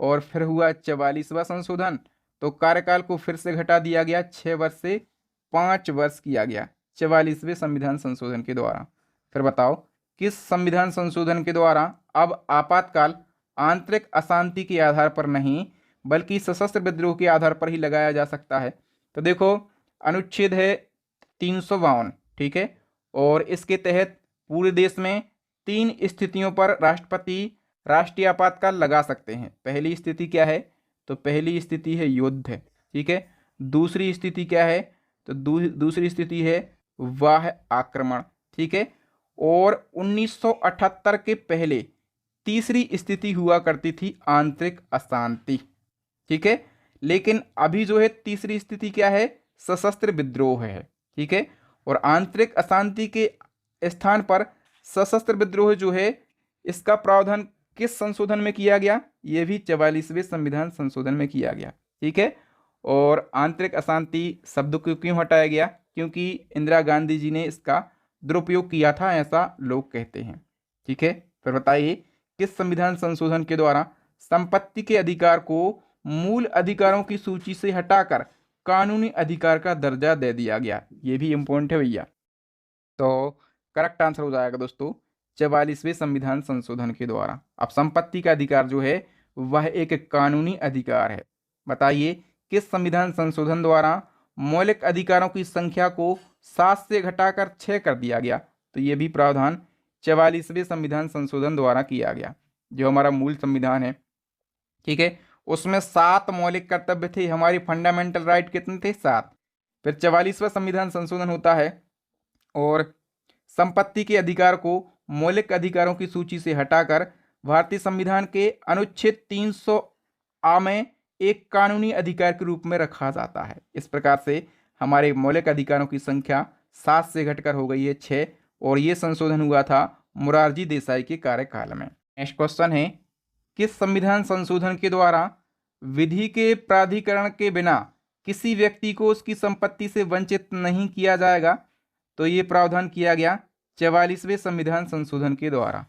और फिर हुआ 44वां संशोधन, तो कार्यकाल को फिर से घटा दिया गया, 6 वर्ष से 5 वर्ष किया गया 44वें संविधान संशोधन के द्वारा। फिर बताओ, किस संविधान संशोधन के द्वारा अब आपातकाल आंतरिक अशांति के आधार पर नहीं बल्कि सशस्त्र विद्रोह के आधार पर ही लगाया जा सकता है? तो देखो, अनुच्छेद है 352, ठीक है, और इसके तहत पूरे देश में 3 स्थितियों पर राष्ट्रपति राष्ट्रीय आपातकाल लगा सकते हैं। पहली स्थिति क्या है? तो पहली स्थिति है युद्ध, ठीक है। दूसरी स्थिति क्या है? तो दूसरी स्थिति है बाह्य आक्रमण, ठीक है। और 1978 के पहले तीसरी स्थिति हुआ करती थी आंतरिक अशांति, ठीक है। लेकिन अभी जो है तीसरी स्थिति क्या है? सशस्त्र विद्रोह है, ठीक है। और आंतरिक अशांति के स्थान पर सशस्त्र विद्रोह जो है, इसका प्रावधान किस संशोधन में किया गया? ये भी 44वें संविधान संशोधन में किया गया, ठीक है। और आंतरिक अशांति शब्द को क्यों हटाया गया? क्योंकि इंदिरा गांधी जी ने इसका दुरुपयोग किया था, ऐसा लोग कहते हैं, ठीक है। फिर बताइए, किस संविधान संशोधन के द्वारा संपत्ति के अधिकार को मूल अधिकारों की सूची से हटाकर कानूनी अधिकार का दर्जा दे दिया गया? ये भी इंपॉर्टेंट है भैया। तो करेक्ट आंसर हो जाएगा दोस्तों 44वें संविधान संशोधन के द्वारा। अब संपत्ति का अधिकार जो है वह एक कानूनी अधिकार है। बताइए, किस संविधान संशोधन द्वारा मौलिक अधिकारों की संख्या को 7 से घटाकर 6 कर दिया गया? तो ये भी प्रावधान 44वें संविधान संशोधन द्वारा किया गया। जो हमारा मूल संविधान है, ठीक है, उसमें 7 मौलिक कर्तव्य थे, हमारी फंडामेंटल राइट कितने थे? 7। फिर 44वां संविधान संशोधन होता है और संपत्ति के अधिकार को मौलिक अधिकारों की सूची से हटाकर भारतीय संविधान के अनुच्छेद 300 आ में एक कानूनी अधिकार के रूप में रखा जाता है। इस प्रकार से हमारे मौलिक अधिकारों की संख्या 7 से घटकर हो गई है 6, और ये संशोधन हुआ था मोरारजी देसाई के कार्यकाल में। नेक्स्ट क्वेश्चन है, किस संविधान संशोधन के द्वारा विधि के प्राधिकरण के बिना किसी व्यक्ति को उसकी संपत्ति से वंचित नहीं किया जाएगा? तो ये प्रावधान किया गया 44वें संविधान संशोधन के द्वारा।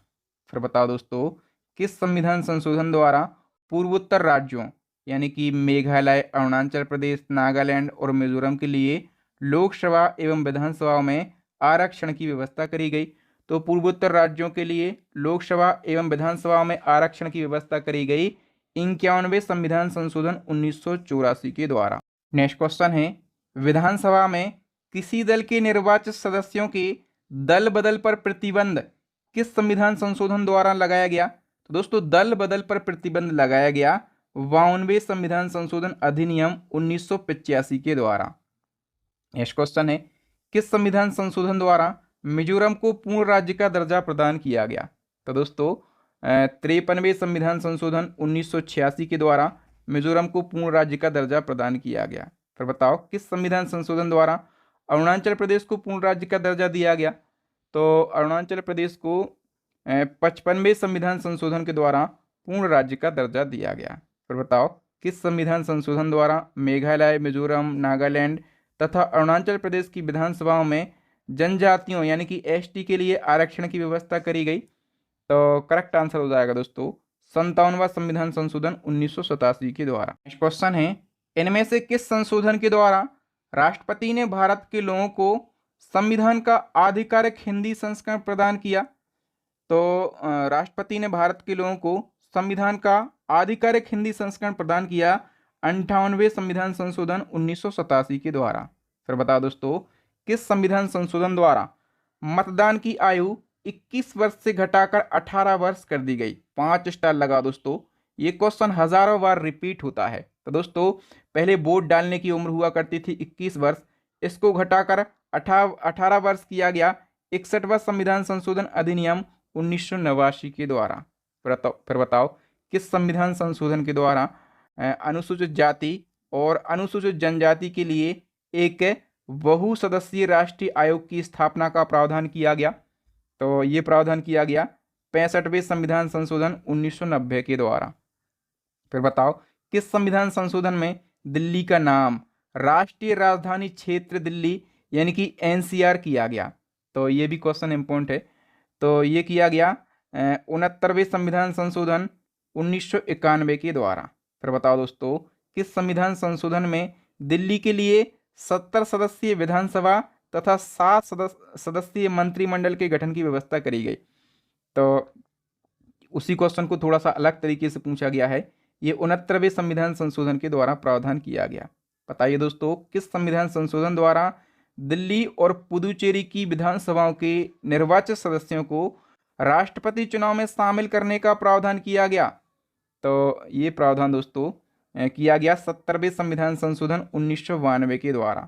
फिर बताओ दोस्तों, किस संविधान संशोधन द्वारा पूर्वोत्तर राज्यों यानी कि मेघालय, अरुणाचल प्रदेश, नागालैंड और मिजोरम के लिए लोकसभा एवं विधानसभाओं में आरक्षण की व्यवस्था करी गई? तो पूर्वोत्तर राज्यों के लिए लोकसभा एवं विधानसभाओं में आरक्षण की व्यवस्था करी गई 51वें संविधान संशोधन 1984 के द्वारा। नेक्स्ट क्वेश्चन है, विधानसभा में किसी दल के निर्वाचित सदस्यों के दल बदल पर प्रतिबंध किस संविधान संशोधन द्वारा लगाया गया? तो दोस्तों, दल बदल पर प्रतिबंध लगाया गया 52वें संविधान संशोधन अधिनियम 1985 के द्वारा। नेक्स्ट क्वेश्चन है, किस संविधान संशोधन द्वारा मिजोरम को पूर्ण राज्य का दर्जा प्रदान किया गया? तो दोस्तों, 53वें संविधान संशोधन 1986 के द्वारा मिजोरम को पूर्ण राज्य का दर्जा प्रदान किया गया। फिर बताओ, किस संविधान संशोधन द्वारा अरुणाचल प्रदेश को पूर्ण राज्य का दर्जा दिया गया? तो अरुणाचल प्रदेश को 55वें संविधान संशोधन के द्वारा पूर्ण राज्य का दर्जा दिया गया। फिर बताओ, किस संविधान संशोधन द्वारा मेघालय, मिजोरम, नागालैंड तथा अरुणाचल प्रदेश की विधानसभाओं में जनजातियों यानी कि एसटी के लिए आरक्षण की व्यवस्था करी गई? तो करेक्ट आंसर हो जाएगा दोस्तों 57वां संविधान संशोधन 1987 के द्वारा। नेक्स्ट क्वेश्चन है, इनमें से किस संशोधन के द्वारा राष्ट्रपति ने भारत के लोगों को संविधान का आधिकारिक हिंदी संस्करण प्रदान किया? तो राष्ट्रपति ने भारत के लोगों को संविधान का आधिकारिक हिंदी संस्करण प्रदान किया 58वें संविधान संशोधन 1987 के द्वारा। फिर बताओ दोस्तों, किस संविधान संशोधन द्वारा मतदान की आयु 21 वर्ष से घटाकर 18 वर्ष कर दी गई? 5 स्टार लगा दोस्तों, ये क्वेश्चन हजारों बार रिपीट होता है। तो दोस्तों पहले वोट डालने की उम्र हुआ करती थी 21 वर्ष, इसको घटाकर 18 वर्ष किया गया 61वां संविधान संशोधन अधिनियम 1989 के द्वारा। फिर बताओ किस संविधान संशोधन के द्वारा अनुसूचित जाति और अनुसूचित जनजाति के लिए एक बहुसदस्यीय राष्ट्रीय आयोग की स्थापना का प्रावधान किया गया। तो ये प्रावधान किया गया 65वें संविधान संशोधन 1990 के द्वारा। फिर बताओ किस संविधान संशोधन में दिल्ली का नाम राष्ट्रीय राजधानी क्षेत्र दिल्ली यानी कि एनसीआर किया गया। तो ये भी क्वेश्चन इंपॉर्टेंट है। तो ये किया गया 69वें संविधान संशोधन 1991 के द्वारा। फिर बताओ दोस्तों किस संविधान संशोधन में दिल्ली के लिए 70 सदस्यीय विधानसभा तथा 7 सदस्यीय मंत्रिमंडल के गठन की व्यवस्था करी गई। तो उसी क्वेश्चन को थोड़ा सा अलग तरीके से पूछा गया है। ये 69वें संविधान संशोधन के द्वारा प्रावधान किया गया। बताइए दोस्तों किस संविधान संशोधन द्वारा दिल्ली और पुदुचेरी की विधानसभाओं के निर्वाचित सदस्यों को राष्ट्रपति चुनाव में शामिल करने का प्रावधान किया गया। तो ये प्रावधान दोस्तों किया गया 70वें संविधान संशोधन 1992 के द्वारा।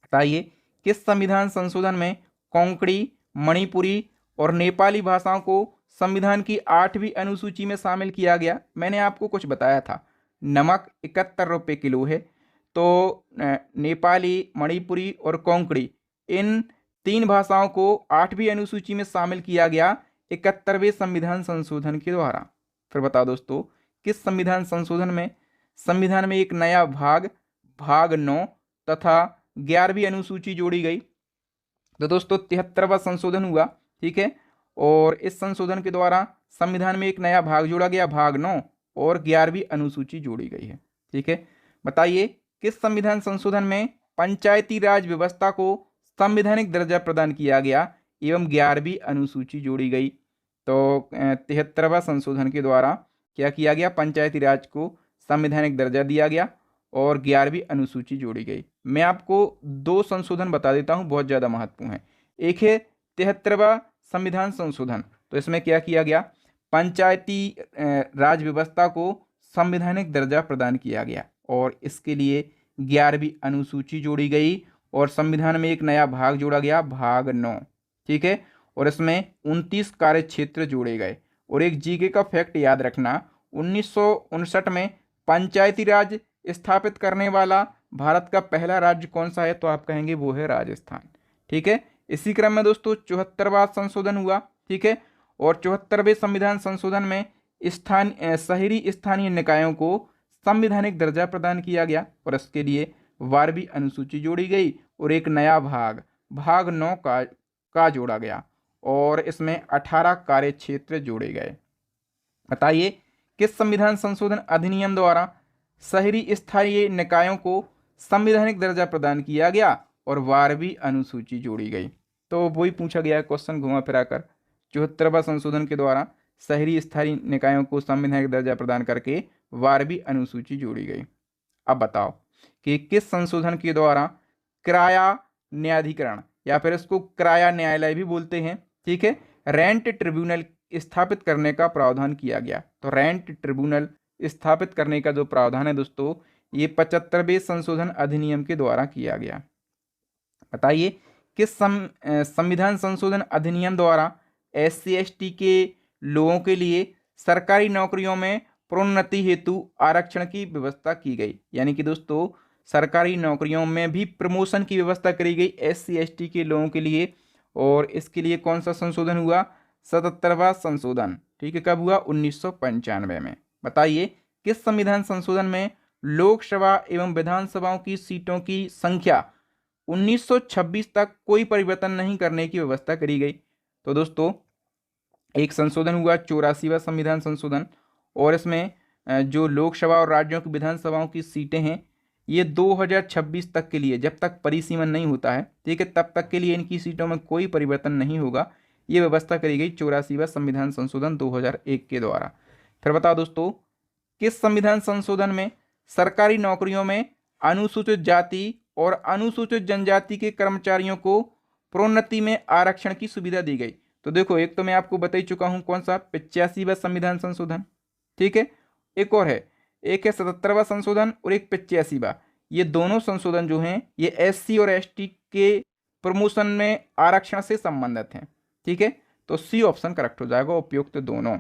बताइए किस संविधान संशोधन में कोंकणी, मणिपुरी और नेपाली भाषाओं को संविधान की 8वीं अनुसूची में शामिल किया गया। मैंने आपको कुछ बताया था, नमक 71 रुपये किलो है। तो नेपाली, मणिपुरी और कोंकणी इन 3 भाषाओं को 8वीं अनुसूची में शामिल किया गया 71वें संविधान संशोधन के द्वारा। फिर बताओ दोस्तों किस संविधान संशोधन में संविधान में एक नया भाग 9 तथा 11वीं अनुसूची जोड़ी गई। तो दोस्तों 73वां संशोधन हुआ, ठीक है। और इस संशोधन के द्वारा संविधान में एक नया भाग जोड़ा गया, भाग 9, और 11वीं अनुसूची जोड़ी गई है, ठीक है। बताइए किस संविधान संशोधन में पंचायती राज व्यवस्था को संवैधानिक दर्जा प्रदान किया गया एवं 11वीं अनुसूची जोड़ी गई। तो 73वां संशोधन के द्वारा क्या किया गया, पंचायती राज को संवैधानिक दर्जा दिया गया और 11वीं अनुसूची जोड़ी गई। मैं आपको 2 संशोधन बता देता हूं, बहुत ज़्यादा महत्वपूर्ण है। एक है 73वां संविधान संशोधन, तो इसमें क्या किया गया, पंचायती राज व्यवस्था को संवैधानिक दर्जा प्रदान किया गया और इसके लिए 11वीं अनुसूची जोड़ी गई और संविधान में एक नया भाग जोड़ा गया, भाग 9, ठीक है। और इसमें 29 कार्य क्षेत्र जोड़े गए। और एक जीके का फैक्ट याद रखना, 1959 में पंचायती राज स्थापित करने वाला भारत का पहला राज्य कौन सा है, तो आप कहेंगे वो है राजस्थान, ठीक है। इसी क्रम में दोस्तों 74वां संशोधन हुआ, ठीक है। और 74वें संविधान संशोधन में शहरी स्थानीय निकायों को संवैधानिक दर्जा प्रदान किया गया और इसके लिए 12वीं अनुसूची जोड़ी गई और एक नया भाग 9 का जोड़ा गया और इसमें 18 कार्य क्षेत्र जोड़े गए। बताइए किस संविधान संशोधन अधिनियम द्वारा शहरी स्थानीय निकायों को संवैधानिक दर्जा प्रदान किया गया और 12वीं अनुसूची जोड़ी गई। तो वही पूछा गया क्वेश्चन घुमा फिरा कर। 74वां संशोधन के द्वारा शहरी स्थानीय निकायों को संवैधानिक दर्जा प्रदान करके 12वीं अनुसूची जोड़ी गई। अब बताओ कि किस संशोधन के द्वारा किराया न्यायाधिकरण या फिर इसको किराया न्यायालय भी बोलते हैं, ठीक है, रेंट ट्रिब्यूनल स्थापित करने का प्रावधान किया गया। तो रेंट ट्रिब्यूनल स्थापित करने का जो प्रावधान है दोस्तों, ये 75वें संशोधन अधिनियम के द्वारा किया गया। बताइए किस संविधान संशोधन अधिनियम द्वारा SC ST के लोगों के लिए सरकारी नौकरियों में प्रोन्नति हेतु आरक्षण की व्यवस्था की गई। यानी कि दोस्तों सरकारी नौकरियों में भी प्रमोशन की व्यवस्था करी गई SC ST के लोगों के लिए। और इसके लिए कौन सा संशोधन हुआ, 77वां संशोधन, ठीक है। कब हुआ, 1995 में। बताइए किस संविधान संशोधन में लोकसभा एवं विधानसभाओं की सीटों की संख्या 1926 तक कोई परिवर्तन नहीं करने की व्यवस्था करी गई। तो दोस्तों एक संशोधन हुआ 84वां संविधान संशोधन और इसमें जो लोकसभा और राज्यों की विधानसभाओं की सीटें हैं ये 2026 तक के लिए, जब तक परिसीमन नहीं होता है, ठीक है, तब तक के लिए इनकी सीटों में कोई परिवर्तन नहीं होगा, ये व्यवस्था करी गई 84वां संविधान संशोधन 2001 के द्वारा। फिर बताओ दोस्तों किस संविधान संशोधन में सरकारी नौकरियों में अनुसूचित जाति और अनुसूचित जनजाति के कर्मचारियों को प्रोन्नति में आरक्षण की सुविधा दी गई। तो देखो एक तो मैं आपको बता ही चुका हूं कौन सा, 85वां संविधान संशोधन, ठीक है। एक और है, एक है 77वां संशोधन और एक 85वां। ये दोनों संशोधन जो हैं ये एससी और एसटी के प्रमोशन में आरक्षण से संबंधित हैं। ठीक है, तो सी ऑप्शन करेक्ट हो जाएगा, उपयुक्त दोनों।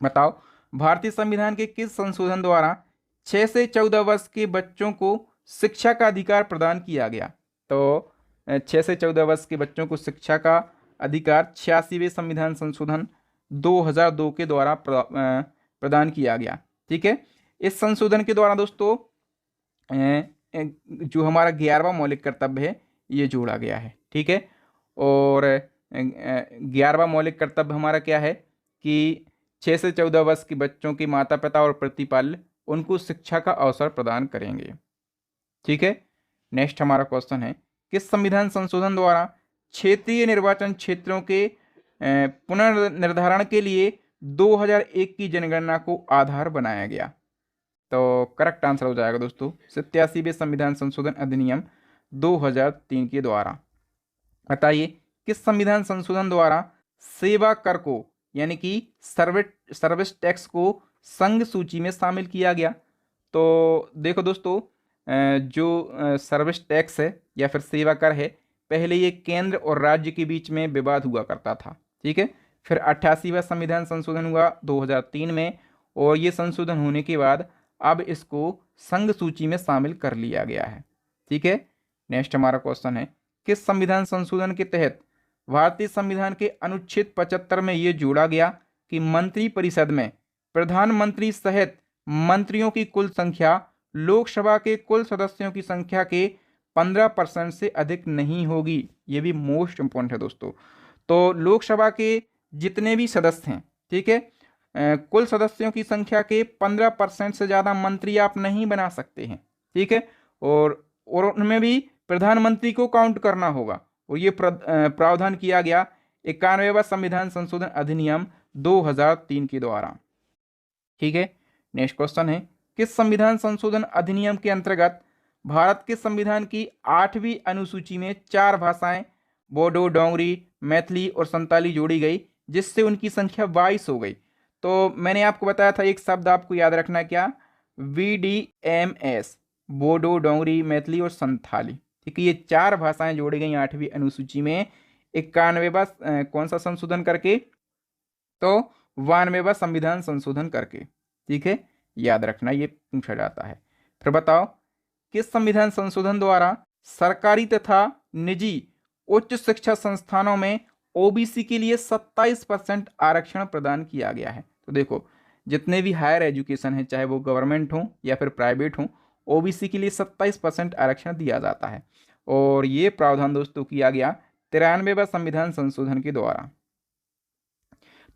बताओ, भारतीय संविधान के किस संशोधन द्वारा 6 से 14 वर्ष के बच्चों को शिक्षा का अधिकार प्रदान किया गया? तो 6 से 14 वर्ष के बच्चों को शिक्षा का अधिकार 86वें संविधान संशोधन 2002 के द्वारा प्रदान किया गया। ठीक है, इस संशोधन के द्वारा दोस्तों जो हमारा 11वां मौलिक कर्तव्य है ये जोड़ा गया है। ठीक है, और 11वां मौलिक कर्तव्य हमारा क्या है कि 6 से 14 वर्ष के बच्चों के माता पिता और प्रतिपाल्य उनको शिक्षा का अवसर प्रदान करेंगे। ठीक है, नेक्स्ट हमारा क्वेश्चन है, किस संविधान संशोधन द्वारा क्षेत्रीय निर्वाचन क्षेत्रों के पुनर्निर्धारण के लिए 2001 की जनगणना को आधार बनाया गया? तो करेक्ट आंसर हो जाएगा दोस्तों 87वें संविधान संशोधन अधिनियम 2003 के द्वारा। बताइए, किस संविधान संशोधन द्वारा सेवा कर को यानी कि सर्विस टैक्स को संघ सूची में शामिल किया गया? तो देखो दोस्तों, जो सर्विस टैक्स है या फिर सेवा कर है, पहले ये केंद्र और राज्य के बीच में विवाद हुआ करता था। ठीक है, फिर 88वां संविधान संशोधन हुआ 2003 में, और ये संशोधन होने के बाद अब इसको संघ सूची में शामिल कर लिया गया है। ठीक है, नेक्स्ट हमारा क्वेश्चन है, किस संविधान संशोधन के तहत भारतीय संविधान के अनुच्छेद 75 में ये जोड़ा गया कि मंत्री परिषद में प्रधानमंत्री सहित मंत्रियों की कुल संख्या लोकसभा के कुल सदस्यों की संख्या के 15% से अधिक नहीं होगी? ये भी मोस्ट इंपॉर्टेंट है दोस्तों। तो लोकसभा के जितने भी सदस्य हैं, ठीक है, कुल सदस्यों की संख्या के 15% से ज़्यादा मंत्री आप नहीं बना सकते हैं। ठीक है, और उनमें भी प्रधानमंत्री को काउंट करना होगा, और ये प्रावधान किया गया 91वां संविधान संशोधन अधिनियम 2003 के द्वारा। ठीक है, नेक्स्ट क्वेश्चन है, किस संविधान संशोधन अधिनियम के अंतर्गत भारत के संविधान की 8वीं अनुसूची में 4 भाषाएं बोडो, डोंगरी, मैथिली और संताली जोड़ी गई, जिससे उनकी संख्या 22 हो गई? तो मैंने आपको बताया था एक शब्द आपको याद रखना, क्या? VDMS, बोडो, डोंगरी, मैथिली और संथाली। ठीक है, ये 4 भाषाएं जोड़ी गई 8वीं अनुसूची में 91वां कौन सा संशोधन करके? तो 92वां संविधान संशोधन करके। ठीक है, याद रखना, ये पूछा जाता है। फिर बताओ, किस संविधान संशोधन द्वारा सरकारी तथा निजी उच्च शिक्षा संस्थानों में ओबीसी के लिए 27% आरक्षण प्रदान किया गया है? तो देखो, जितने भी हायर एजुकेशन है, चाहे वो गवर्नमेंट हो या फिर प्राइवेट हो, ओबीसी के लिए 27% आरक्षण दिया जाता है, और ये प्रावधान दोस्तों किया गया 93वां संविधान संशोधन के द्वारा।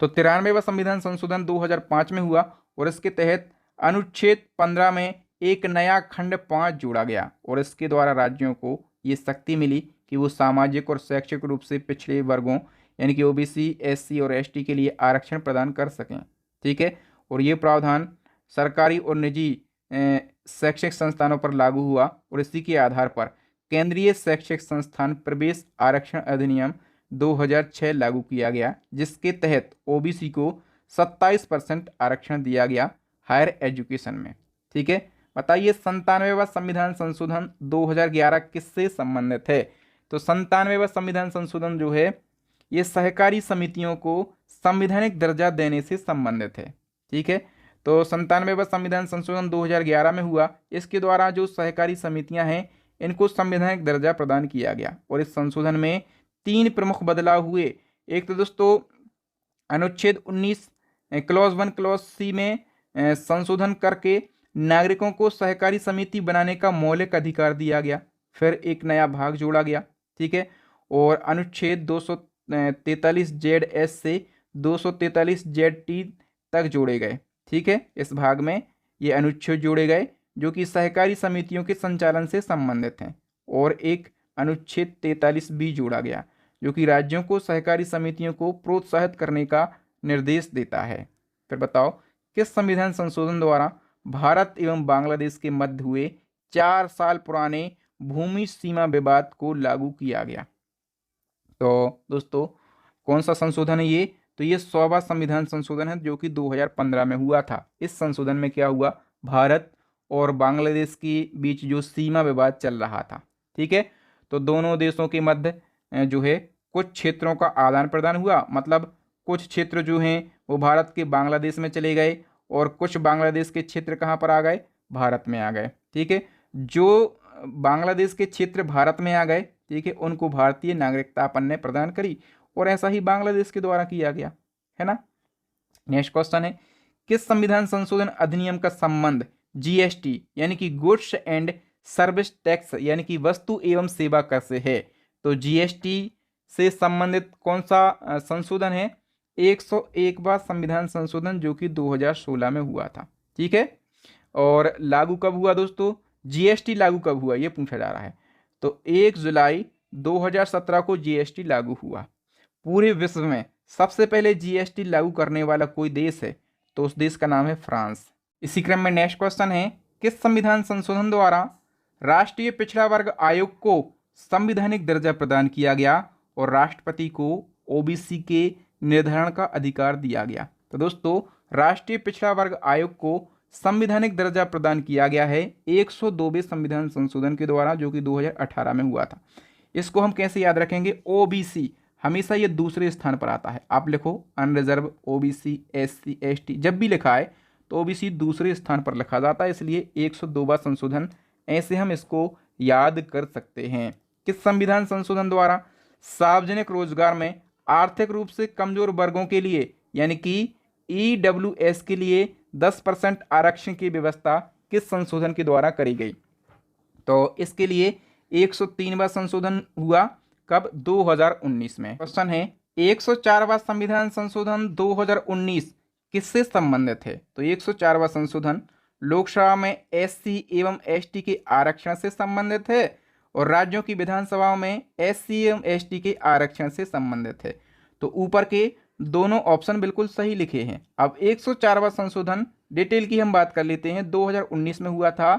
तो 93वां संविधान संशोधन 2005 में हुआ, और इसके तहत अनुच्छेद 15 में एक नया खंड 5 जोड़ा गया, और इसके द्वारा राज्यों को ये शक्ति मिली कि वो सामाजिक और शैक्षिक रूप से पिछड़े वर्गों यानी कि ओबीसी, एससी और एसटी के लिए आरक्षण प्रदान कर सकें। ठीक है, और ये प्रावधान सरकारी और निजी शैक्षिक संस्थानों पर लागू हुआ, और इसी के आधार पर केंद्रीय शैक्षिक संस्थान प्रवेश आरक्षण अधिनियम 2006 लागू किया गया, जिसके तहत ओबीसी को 27% आरक्षण दिया गया हायर एजुकेशन में। ठीक है, बताइए 97वां संविधान संशोधन 2011 किससे संबंधित है? तो 97वां संविधान संशोधन जो है ये सहकारी समितियों को संवैधानिक दर्जा देने से संबंधित है। ठीक है, तो 97वां संविधान संशोधन 2011 में हुआ, इसके द्वारा जो सहकारी समितियां हैं इनको संवैधानिक दर्जा प्रदान किया गया, और इस संशोधन में 3 प्रमुख बदलाव हुए। एक तो दोस्तों अनुच्छेद 19 क्लॉज 1 क्लॉज सी में संशोधन करके नागरिकों को सहकारी समिति बनाने का मौलिक अधिकार दिया गया, फिर एक नया भाग जोड़ा गया। ठीक है, और अनुच्छेद 243 ZS से 243 ZT तक जोड़े गए। ठीक है, इस भाग में ये अनुच्छेद जोड़े गए जो कि सहकारी समितियों के संचालन से संबंधित हैं, और एक अनुच्छेद 43 भी जोड़ा गया जो कि राज्यों को सहकारी समितियों को प्रोत्साहित करने का निर्देश देता है। फिर बताओ, किस संविधान संशोधन द्वारा भारत एवं बांग्लादेश के मध्य हुए 4 साल पुराने भूमि सीमा विवाद को लागू किया गया? तो दोस्तों कौन सा संशोधन है ये? तो ये 100वां संविधान संशोधन है जो कि 2015 में हुआ था। इस संशोधन में क्या हुआ, भारत और बांग्लादेश के बीच जो सीमा विवाद चल रहा था, ठीक है, तो दोनों देशों के मध्य जो है कुछ क्षेत्रों का आदान प्रदान हुआ। मतलब कुछ क्षेत्र जो हैं वो भारत के बांग्लादेश में चले गए और कुछ बांग्लादेश के क्षेत्र कहाँ पर आ गए, भारत में आ गए, ठीक है। जो बांग्लादेश के क्षेत्र भारत में आ गए, ठीक है, उनको भारतीय नागरिकता अपन ने प्रदान करी और ऐसा ही बांग्लादेश के द्वारा किया गया, है ना। नेक्स्ट क्वेश्चन है, किस संविधान संशोधन अधिनियम का संबंध जीएसटी यानी कि गुड्स एंड सर्विस टैक्स यानी कि वस्तु एवं सेवा कर से है। तो जीएसटी से संबंधित कौन सा संशोधन है, 101वां संविधान संशोधन जो कि 2016 में हुआ था, ठीक है। और लागू कब हुआ दोस्तों, जीएसटी लागू कब हुआ ये पूछा जा रहा है। तो 1 जुलाई 2017 को जीएसटी लागू हुआ। पूरे विश्व में सबसे पहले जीएसटी लागू करने वाला कोई देश है तो उस देश का नाम है फ्रांस। इसी क्रम में नेक्स्ट क्वेश्चन है, किस संविधान संशोधन द्वारा राष्ट्रीय पिछड़ा वर्ग आयोग को संवैधानिक दर्जा प्रदान किया गया और राष्ट्रपति को ओबीसी के निर्धारण का अधिकार दिया गया। तो दोस्तों राष्ट्रीय पिछड़ा वर्ग आयोग को संवैधानिक दर्जा प्रदान किया गया है 102वें संविधान संशोधन के द्वारा जो कि 2018 में हुआ था। इसको हम कैसे याद रखेंगे, ओबीसी हमेशा ये दूसरे स्थान पर आता है। आप लिखो अनरिजर्व, ओबीसी, एससी, एसटी, जब भी लिखा है तो ओबीसी दूसरे स्थान पर लिखा जाता है, इसलिए 102वां संशोधन ऐसे हम इसको याद कर सकते हैं। किस संविधान संशोधन द्वारा सार्वजनिक रोजगार में आर्थिक रूप से कमजोर वर्गों के लिए यानी कि ईडब्ल्यूएस के लिए 10% आरक्षण की व्यवस्था किस संशोधन के द्वारा करी गई। तो इसके लिए 103वां संशोधन हुआ कब, 2019 में। क्वेश्चन है, 104वां संविधान संशोधन 2019 किससे संबंधित है। तो 104वां संशोधन लोकसभा में एससी एवं एसटी के आरक्षण से संबंधित है और राज्यों की विधानसभाओं में एससी एवं एसटी के आरक्षण से संबंधित है। तो ऊपर के दोनों ऑप्शन बिल्कुल सही लिखे हैं। अब 104वां संशोधन डिटेल की हम बात कर लेते हैं। 2019 में हुआ था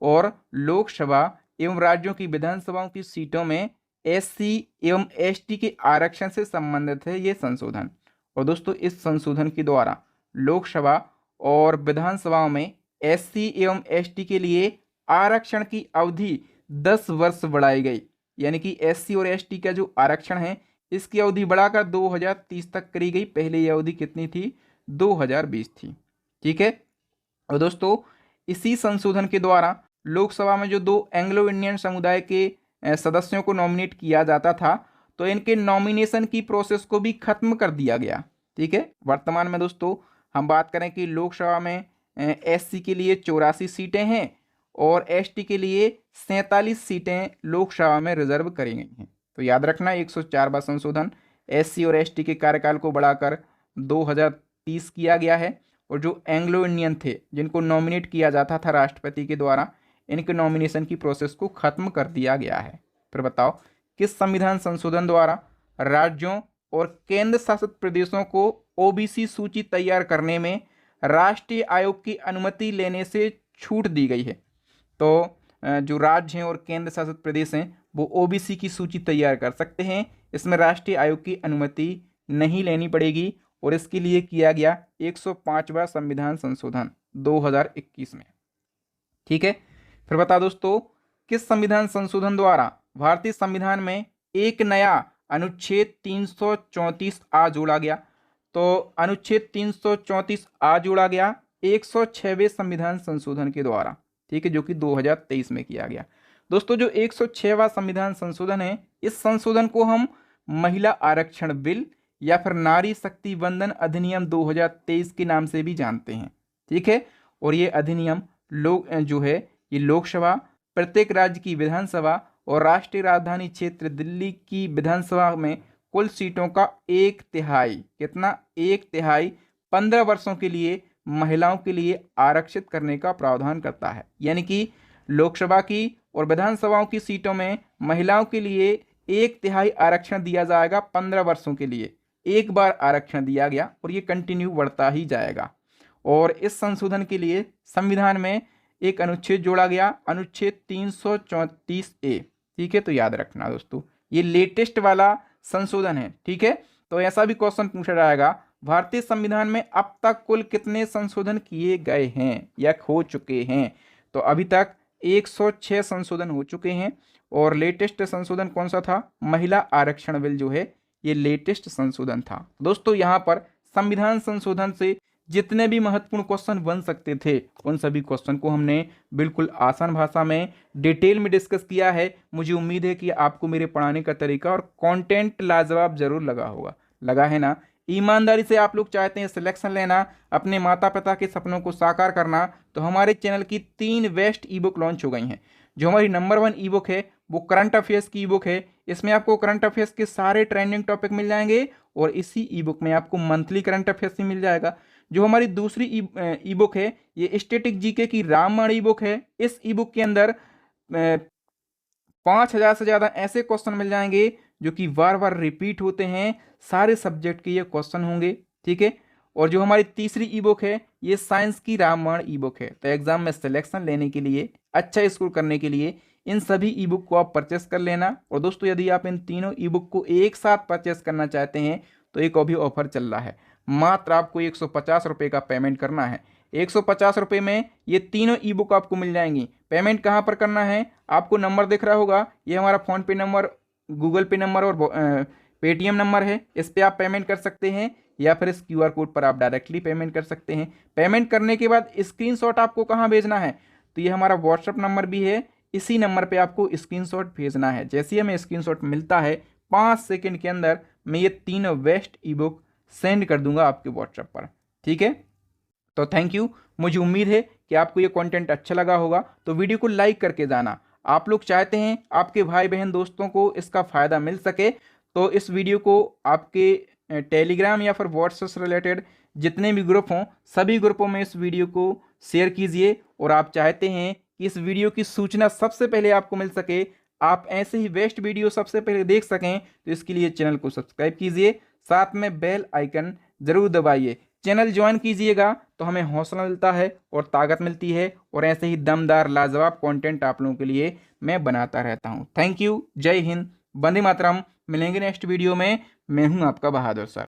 और लोकसभा एवं राज्यों की विधानसभाओं की सीटों में एससी एवं एसटी के आरक्षण से संबंधित है ये संशोधन। और दोस्तों इस संशोधन के द्वारा लोकसभा और विधानसभाओं में एससी एवं एसटी के लिए आरक्षण की अवधि 10 वर्ष बढ़ाई गई, यानी कि एससी और एसटी का जो आरक्षण है इसकी अवधि बढ़ाकर 2030 तक करी गई। पहले ये अवधि कितनी थी, 2020 थी, ठीक है। और दोस्तों इसी संशोधन के द्वारा लोकसभा में जो 2 एंग्लो इंडियन समुदाय के सदस्यों को नॉमिनेट किया जाता था तो इनके नॉमिनेशन की प्रोसेस को भी खत्म कर दिया गया, ठीक है। वर्तमान में दोस्तों हम बात करें कि लोकसभा में एससी के लिए 84 सीटें हैं और एसटी के लिए 47 सीटें लोकसभा में रिजर्व करी गई हैं। तो याद रखना 104वां संशोधन एससी और एसटी के कार्यकाल को बढ़ाकर 2030 किया गया है और जो एंग्लो इंडियन थे जिनको नॉमिनेट किया जाता था राष्ट्रपति के द्वारा इनके नॉमिनेशन की प्रोसेस को खत्म कर दिया गया है। फिर बताओ किस संविधान संशोधन द्वारा राज्यों और केंद्र शासित प्रदेशों को ओबीसी सूची तैयार करने में राष्ट्रीय आयोग की अनुमति लेने से छूट दी गई है। तो जो राज्य हैं और केंद्र शासित प्रदेश हैं वो ओबीसी की सूची तैयार कर सकते हैं, इसमें राष्ट्रीय आयोग की अनुमति नहीं लेनी पड़ेगी और इसके लिए किया गया 105वां संविधान संशोधन 2021 में, ठीक है। फिर बता दोस्तों किस संविधान संशोधन द्वारा भारतीय संविधान में एक नया अनुच्छेद 334 आ जोड़ा गया। तो अनुच्छेद 334 आ जोड़ा गया 106वें संविधान संशोधन के द्वारा, ठीक है, जो कि 2023 में किया गया। दोस्तों जो 106वां संविधान संशोधन है इस संशोधन को हम महिला आरक्षण बिल या फिर नारी शक्ति वंदन अधिनियम 2023 के नाम से भी जानते हैं, ठीक है। और ये अधिनियम जो है ये लोकसभा, प्रत्येक राज्य की विधानसभा और राष्ट्रीय राजधानी क्षेत्र दिल्ली की विधानसभा में कुल सीटों का 1/3 कितना 1/3 15 वर्षों के लिए महिलाओं के लिए आरक्षित करने का प्रावधान करता है। यानी कि लोकसभा की और विधानसभाओं की सीटों में महिलाओं के लिए 1/3 आरक्षण दिया जाएगा 15 वर्षों के लिए। एक बार आरक्षण दिया गया और ये कंटिन्यू बढ़ता ही जाएगा। और इस संशोधन के लिए संविधान में एक अनुच्छेद जोड़ा गया, अनुच्छेद 334A, ठीक है। तो याद रखना दोस्तों ये लेटेस्ट वाला संशोधन है, ठीक है। तो ऐसा भी क्वेश्चन पूछा जाएगा, भारतीय संविधान में अब तक कुल कितने संशोधन किए गए हैं या हो चुके हैं। तो अभी तक 106 संशोधन हो चुके हैं और लेटेस्ट संशोधन कौन सा था, महिला आरक्षण बिल जो है ये लेटेस्ट संशोधन था। दोस्तों यहाँ पर संविधान संशोधन से जितने भी महत्वपूर्ण क्वेश्चन बन सकते थे उन सभी क्वेश्चन को हमने बिल्कुल आसान भाषा में डिटेल में डिस्कस किया है। मुझे उम्मीद है कि आपको मेरे पढ़ाने का तरीका और कंटेंट लाजवाब जरूर लगा होगा। लगा है ना? ईमानदारी से आप लोग चाहते हैं सिलेक्शन लेना, अपने माता पिता के सपनों को साकार करना, तो हमारे चैनल की 3 बेस्ट ई बुक लॉन्च हो गई हैं। जो हमारी नंबर 1 ई बुक है वो करंट अफेयर्स की ई बुक है। इसमें आपको करंट अफेयर्स के सारे ट्रेंडिंग टॉपिक मिल जाएंगे और इसी ई बुक में आपको मंथली करंट अफेयर्स ही मिल जाएगा। जो हमारी दूसरी ई बुक है ये स्टैटिक जीके की रामबाण ई बुक है। इस ई बुक के अंदर 5000 से ज़्यादा ऐसे क्वेश्चन मिल जाएंगे जो कि बार बार रिपीट होते हैं, सारे सब्जेक्ट के ये क्वेश्चन होंगे, ठीक है। और जो हमारी तीसरी ई बुक है ये साइंस की रामबाण ई बुक है। तो एग्जाम में सिलेक्शन लेने के लिए, अच्छा स्कोर करने के लिए इन सभी ई बुक को आप परचेस कर लेना। और दोस्तों यदि आप इन तीनों ई बुक को एक साथ परचेस करना चाहते हैं तो एक और भी ऑफर चल रहा है। मात्र आपको 150 रुपये का पेमेंट करना है। 150 रुपये में ये तीनों ई बुक आपको मिल जाएंगी। पेमेंट कहाँ पर करना है, आपको नंबर दिख रहा होगा, ये हमारा फ़ोन पे नंबर, गूगल पे नंबर और पेटीएम नंबर है। इस पर आप पेमेंट कर सकते हैं या फिर इस क्यूआर कोड पर आप डायरेक्टली पेमेंट कर सकते हैं। पेमेंट करने के बाद स्क्रीनशॉट आपको कहाँ भेजना है, तो ये हमारा व्हाट्सएप नंबर भी है, इसी नंबर पे आपको स्क्रीनशॉट भेजना है। जैसे ही हमें स्क्रीनशॉट मिलता है 5 सेकंड के अंदर मैं ये तीनों बेस्ट ई बुक सेंड कर दूंगा आपके व्हाट्सएप पर, ठीक है। तो थैंक यू। मुझे उम्मीद है कि आपको ये कंटेंट अच्छा लगा होगा, तो वीडियो को लाइक करके जाना। आप लोग चाहते हैं आपके भाई बहन दोस्तों को इसका फ़ायदा मिल सके, तो इस वीडियो को आपके टेलीग्राम या फिर व्हाट्सएप से रिलेटेड जितने भी ग्रुप हों सभी ग्रुपों में इस वीडियो को शेयर कीजिए। और आप चाहते हैं कि इस वीडियो की सूचना सबसे पहले आपको मिल सके, आप ऐसे ही बेस्ट वीडियो सबसे पहले देख सकें, तो इसके लिए चैनल को सब्सक्राइब कीजिए, साथ में बेल आइकन ज़रूर दबाइए। चैनल ज्वाइन कीजिएगा तो हमें हौसला मिलता है और ताकत मिलती है, और ऐसे ही दमदार लाजवाब कंटेंट आप लोगों के लिए मैं बनाता रहता हूं। थैंक यू, जय हिंद, वंदे मातरम। मिलेंगे नेक्स्ट वीडियो में। मैं हूं आपका बहादुर सर।